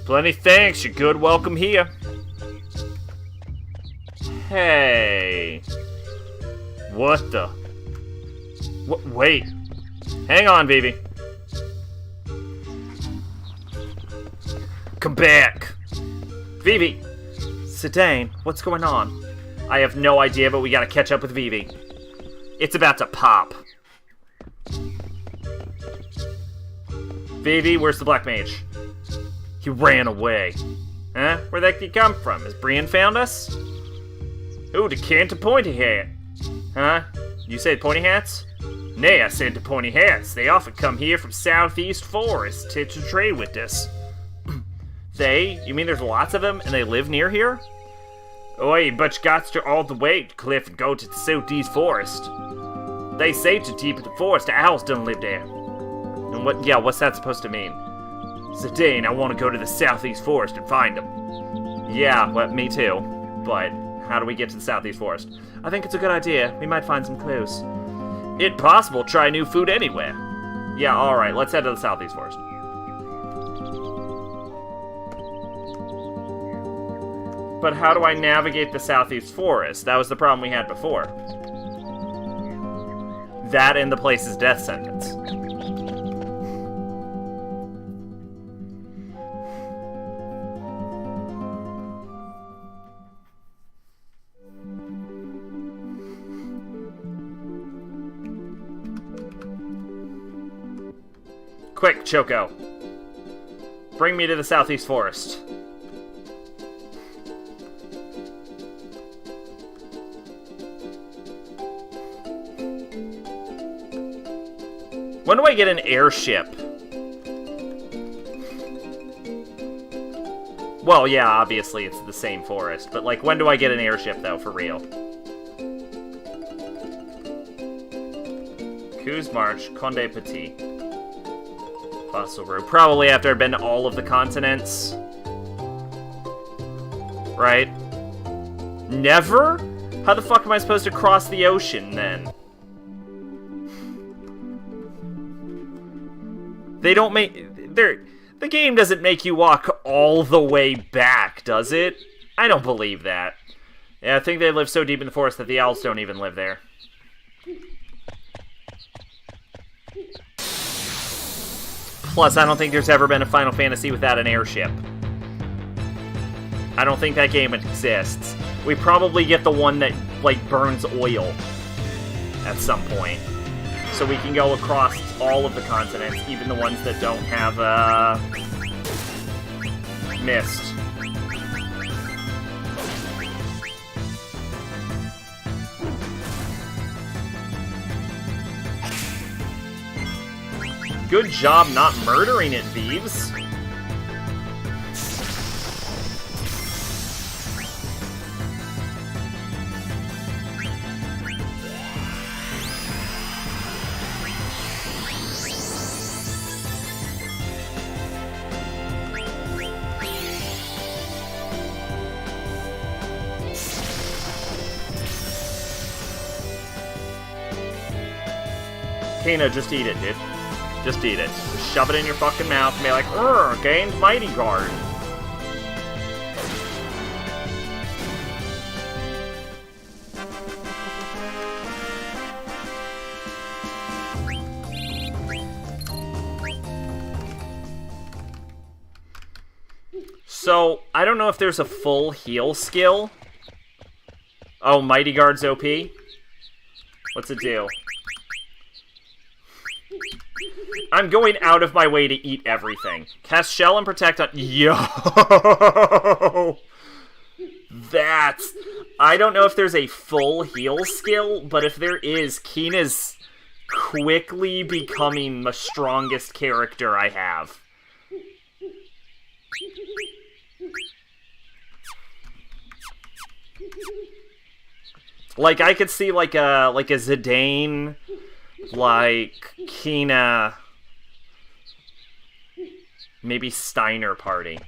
S1: Plenty thanks, you're good welcome here. Hey. What the? Wait. Hang on, Vivi. Come back. Vivi. Zidane, what's going on? I have no idea, but we gotta catch up with Vivi. It's about to pop. Vivi, where's the black mage? He ran away. Huh? Where'd that come from? Has Brian found us? Ooh, the Cantor Pointy Hat. Huh? You said pointy hats? Nay, I said the pointy hats. They often come here from Southeast Forest to trade with us. They? You mean there's lots of them and they live near here? Oi, but you got to all the way to Cliff and go to the Southeast Forest. They say too deep in the forest the owls don't live there. And what's that supposed to mean? Zidane, I want to go to the Southeast Forest and find them. Yeah, well, me too. But how do we get to the Southeast Forest? I think it's a good idea. We might find some clues. It's possible to try new food anywhere. Yeah, alright, let's head to the Southeast Forest. But how do I navigate the Southeast Forest? That was the problem we had before. That and the place's death sentence. Quick, Choco. Bring me to the Southeast Forest. When do I get an airship? Well, yeah, obviously it's the same forest, but like, when do I get an airship, though, for real? Coos March, Conde Petit. Fossil Road. Probably after I've been to all of the continents. Right? Never? How the fuck am I supposed to cross the ocean, then? They don't make... The game doesn't make you walk all the way back, does it? I don't believe that. Yeah, I think they live so deep in the forest that the owls don't even live there. Plus, I don't think there's ever been a Final Fantasy without an airship. I don't think that game exists. We probably get the one that, like, burns oil at some point. So we can go across all of the continents, even the ones that don't have, mist. Good job not murdering it, thieves. Kano, just eat it, dude. Just eat it. Just shove it in your fucking mouth and be like, gained Mighty Guard. So, I don't know if there's a full heal skill. Oh, Mighty Guard's OP? What's it do? I'm going out of my way to eat everything. Cast Shell and Protect on... Yo! That's... I don't know if there's a full heal skill, but if there is, Keena's quickly becoming the strongest character I have. Like, I could see, like a Zidane, like, Keena, maybe Steiner party.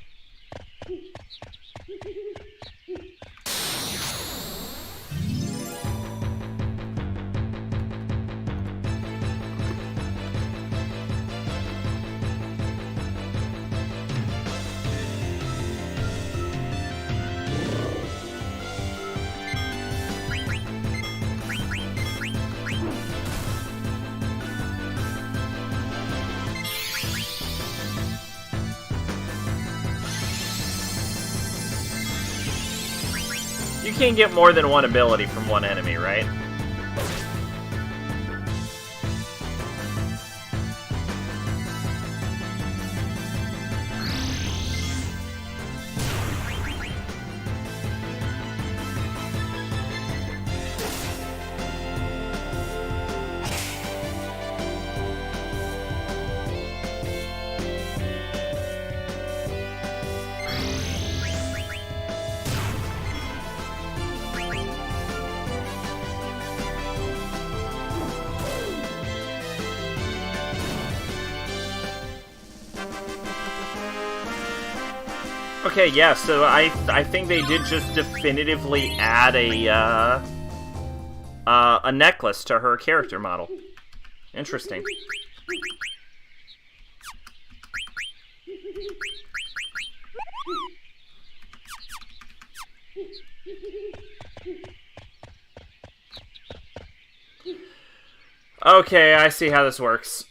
S1: You can't get more than one ability from one enemy, right? Okay, yeah, so I think they did just definitively add a necklace to her character model. Interesting. Okay, I see how this works.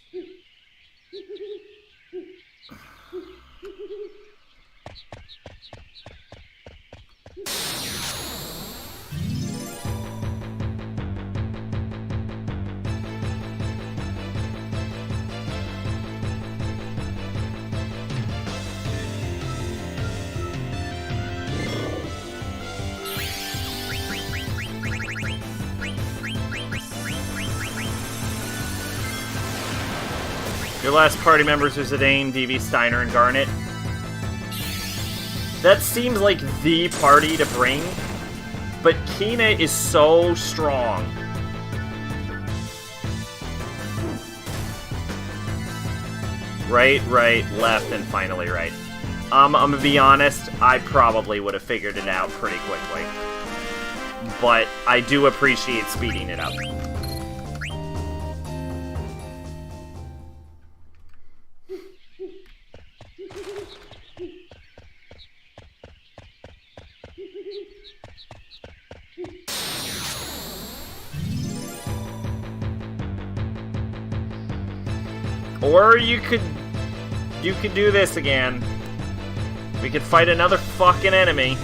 S1: Your last party members are Zidane, Vivi, Steiner, and Garnet. That seems like the party to bring, but Keena is so strong. Right, left, and finally right. I'm gonna be honest, I probably would have figured it out pretty quickly. But I do appreciate speeding it up. Or you could do this again. We could fight another fucking enemy.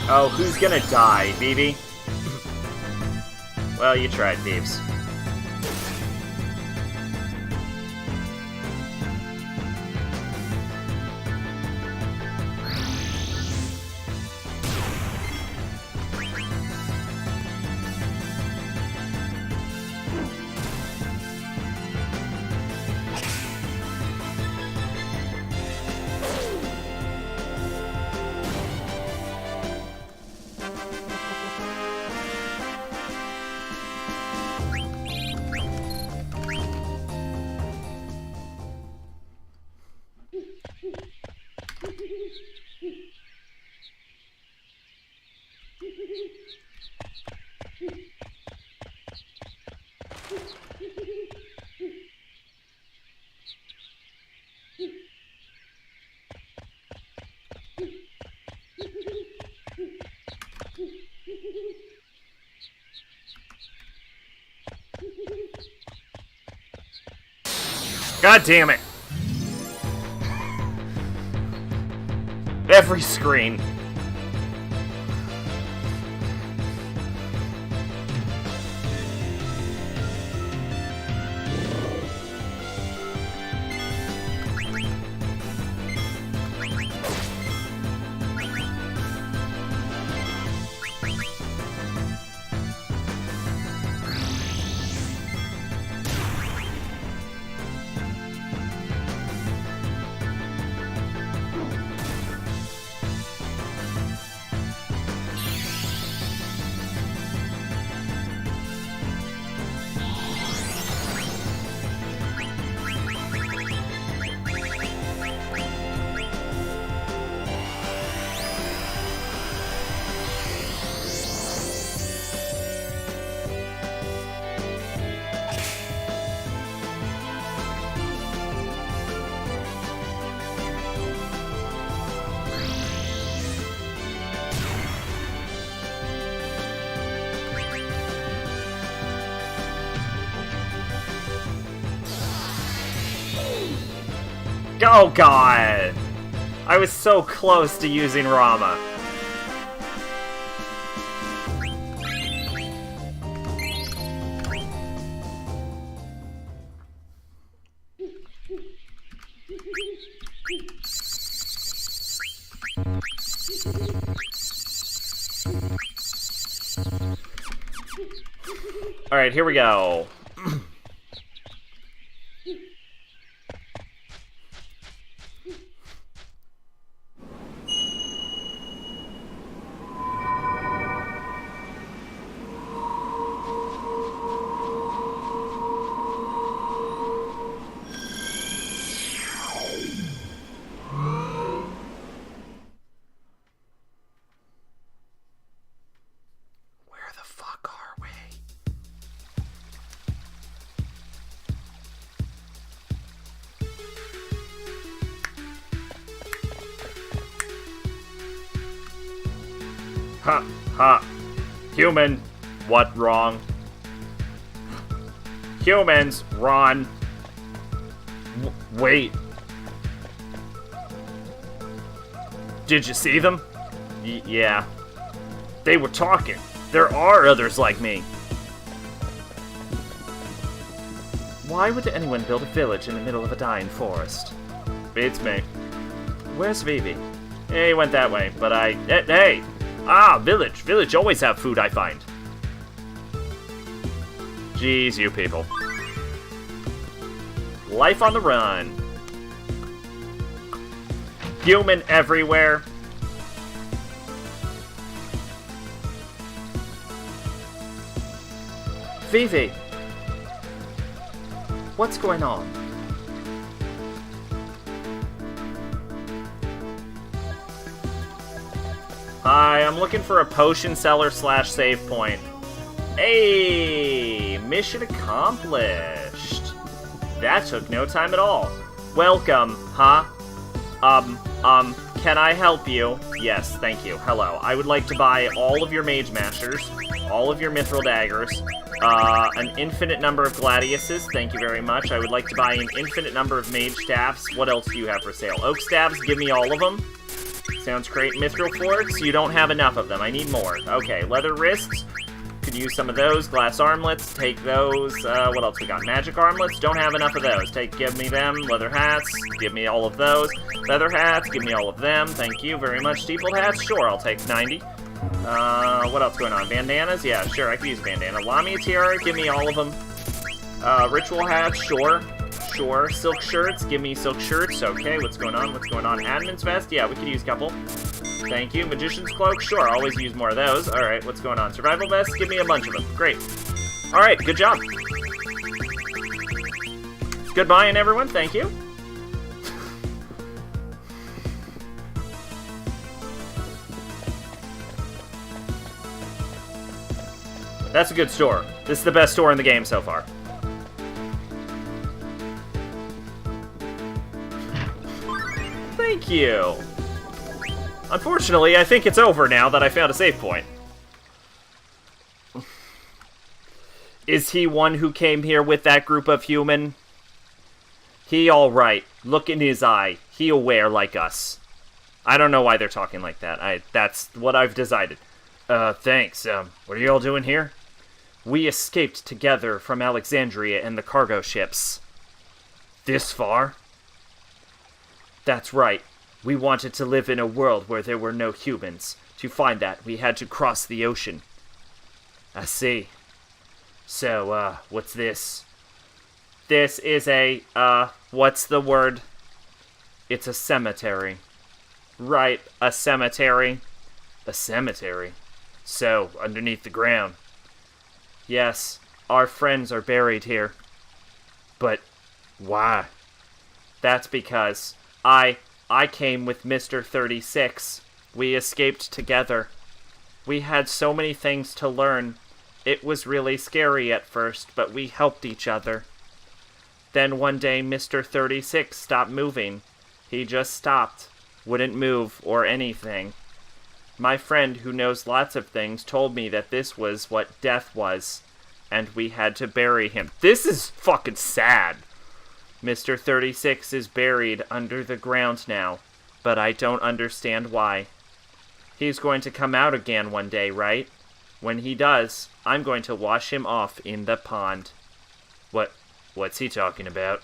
S1: Oh, who's gonna die, Vivi? Well, you tried, Thieves. God damn it. Every screen. Oh god! I was so close to using Rama. Alright, here we go. Ha, ha. Human. What wrong? Humans, run. Wait. Did you see them? Yeah. They were talking. There are others like me. Why would anyone build a village in the middle of a dying forest? It's me. Where's Vivi? He went that way, but hey! Ah, village. Village always have food, I find. Jeez, you people. Life on the run. Human everywhere. Vivi. What's going on? Hi, I'm looking for a potion seller / save point. Hey, mission accomplished. That took no time at all. Welcome, huh? Can I help you? Yes, thank you. Hello. I would like to buy all of your Mage Mashers, all of your Mithril Daggers, an infinite number of Gladiuses, thank you very much. I would like to buy an infinite number of Mage Staffs. What else do you have for sale? Oak Staffs, give me all of them. Sounds great. Mithril Forks, you don't have enough of them. I need more. Okay, Leather Wrists, could use some of those. Glass Armlets, take those. What else we got? Magic Armlets, don't have enough of those. Give me them. Leather Hats, give me all of those. Feather Hats, give me all of them. Thank you very much. Steepled Hats, sure, I'll take 90. What else going on? Bandanas? Yeah, sure, I could use a bandana. Lamia Tiara, give me all of them. Ritual Hats, sure. Sure. Silk Shirts, give me Silk Shirts. Okay, what's going on? What's going on? Admin's Vest, yeah, we could use a couple. Thank you. Magician's Cloak, sure, always use more of those. Alright, what's going on? Survival Vest, give me a bunch of them. Great. Alright, good job. Goodbye, and everyone, thank you. That's a good store. This is the best store in the game so far. Thank you. Unfortunately, I think it's over now that I found a save point. Is he one who came here with that group of human? He alright. Look in his eye. He aware like us. I don't know why they're talking like that. That's what I've decided. Thanks. What are you all doing here? We escaped together from Alexandria in the cargo ships. This far? That's right. We wanted to live in a world where there were no humans. To find that, we had to cross the ocean. I see. So, what's this? This is a, what's the word? It's a cemetery. Right, a cemetery. A cemetery? So, underneath the ground. Yes, our friends are buried here. But, why? That's because I came with Mr. 36. We escaped together. We had so many things to learn. It was really scary at first, but we helped each other. Then one day, Mr. 36 stopped moving. He just stopped. Wouldn't move or anything. My friend, who knows lots of things, told me that this was what death was, and we had to bury him. This is fucking sad. Mr. 36 is buried under the ground now, but I don't understand why. He's going to come out again one day, right? When he does, I'm going to wash him off in the pond. What's he talking about?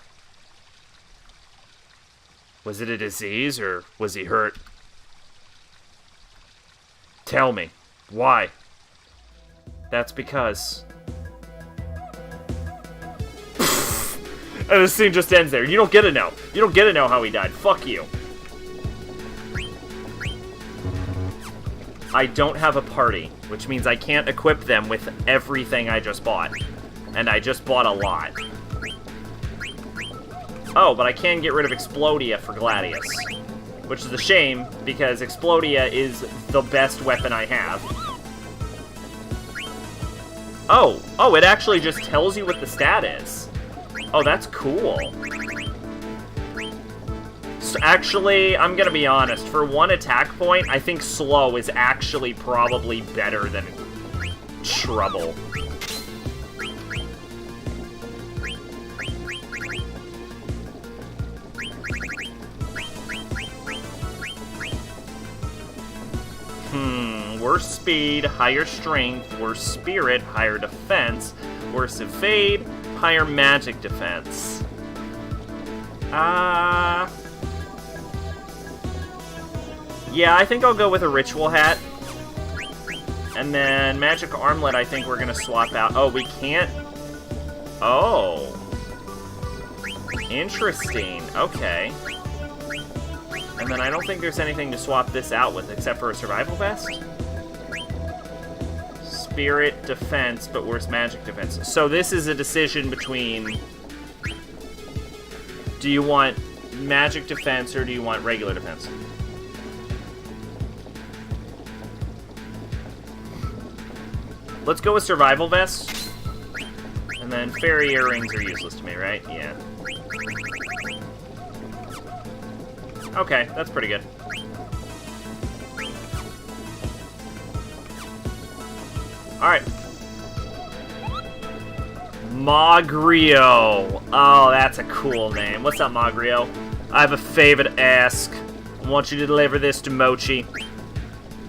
S1: Was it a disease, or was he hurt? Tell me. Why? That's because... And this scene just ends there. You don't get to know. You don't get to know how he died. Fuck you. I don't have a party, which means I can't equip them with everything I just bought. And I just bought a lot. Oh, but I can get rid of Explodia for Gladius. Which is a shame, because Explodia is the best weapon I have. Oh, it actually just tells you what the stat is. Oh, that's cool. So actually, I'm gonna be honest. For one attack point, I think slow is actually probably better than trouble. Worse speed, higher strength, worse spirit, higher defense, worse evade, higher magic defense. Yeah, I think I'll go with a ritual hat. And then magic armlet, I think we're gonna swap out. Oh, we can't... Oh. Interesting. Okay. And then I don't think there's anything to swap this out with except for a survival vest. Spirit defense, but worse magic defense. So this is a decision between... Do you want magic defense or do you want regular defense? Let's go with survival vest. And then fairy earrings are useless to me, right? Yeah. Okay, that's pretty good. Alright. Magrio. Oh, that's a cool name. What's up, Magrio? I have a favor to ask. I want you to deliver this to Mochi.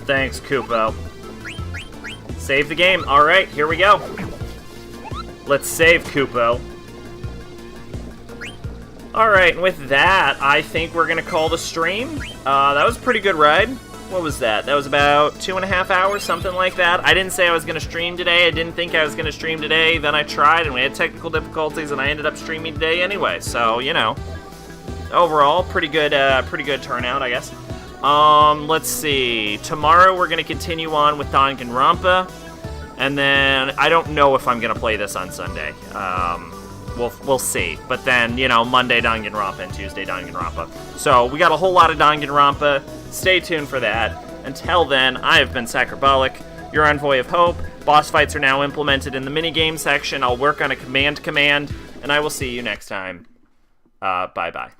S1: Thanks, Kupo. Save the game. Alright, here we go. Let's save Kupo. Alright, and with that, I think we're gonna call the stream. That was a pretty good ride. What was that? That was about 2.5 hours, something like that. I didn't say I was gonna stream today. I didn't think I was gonna stream today. Then I tried, and we had technical difficulties, and I ended up streaming today anyway. So, you know, overall, pretty good turnout, I guess. Let's see. Tomorrow we're gonna continue on with Danganronpa, and then I don't know if I'm gonna play this on Sunday. We'll see. But then, you know, Monday Danganronpa and Tuesday Danganronpa. So, we got a whole lot of Danganronpa. Stay tuned for that. Until then, I have been Sacrobolic, your envoy of hope. Boss fights are now implemented in the minigame section. I'll work on a command, and I will see you next time. Bye-bye.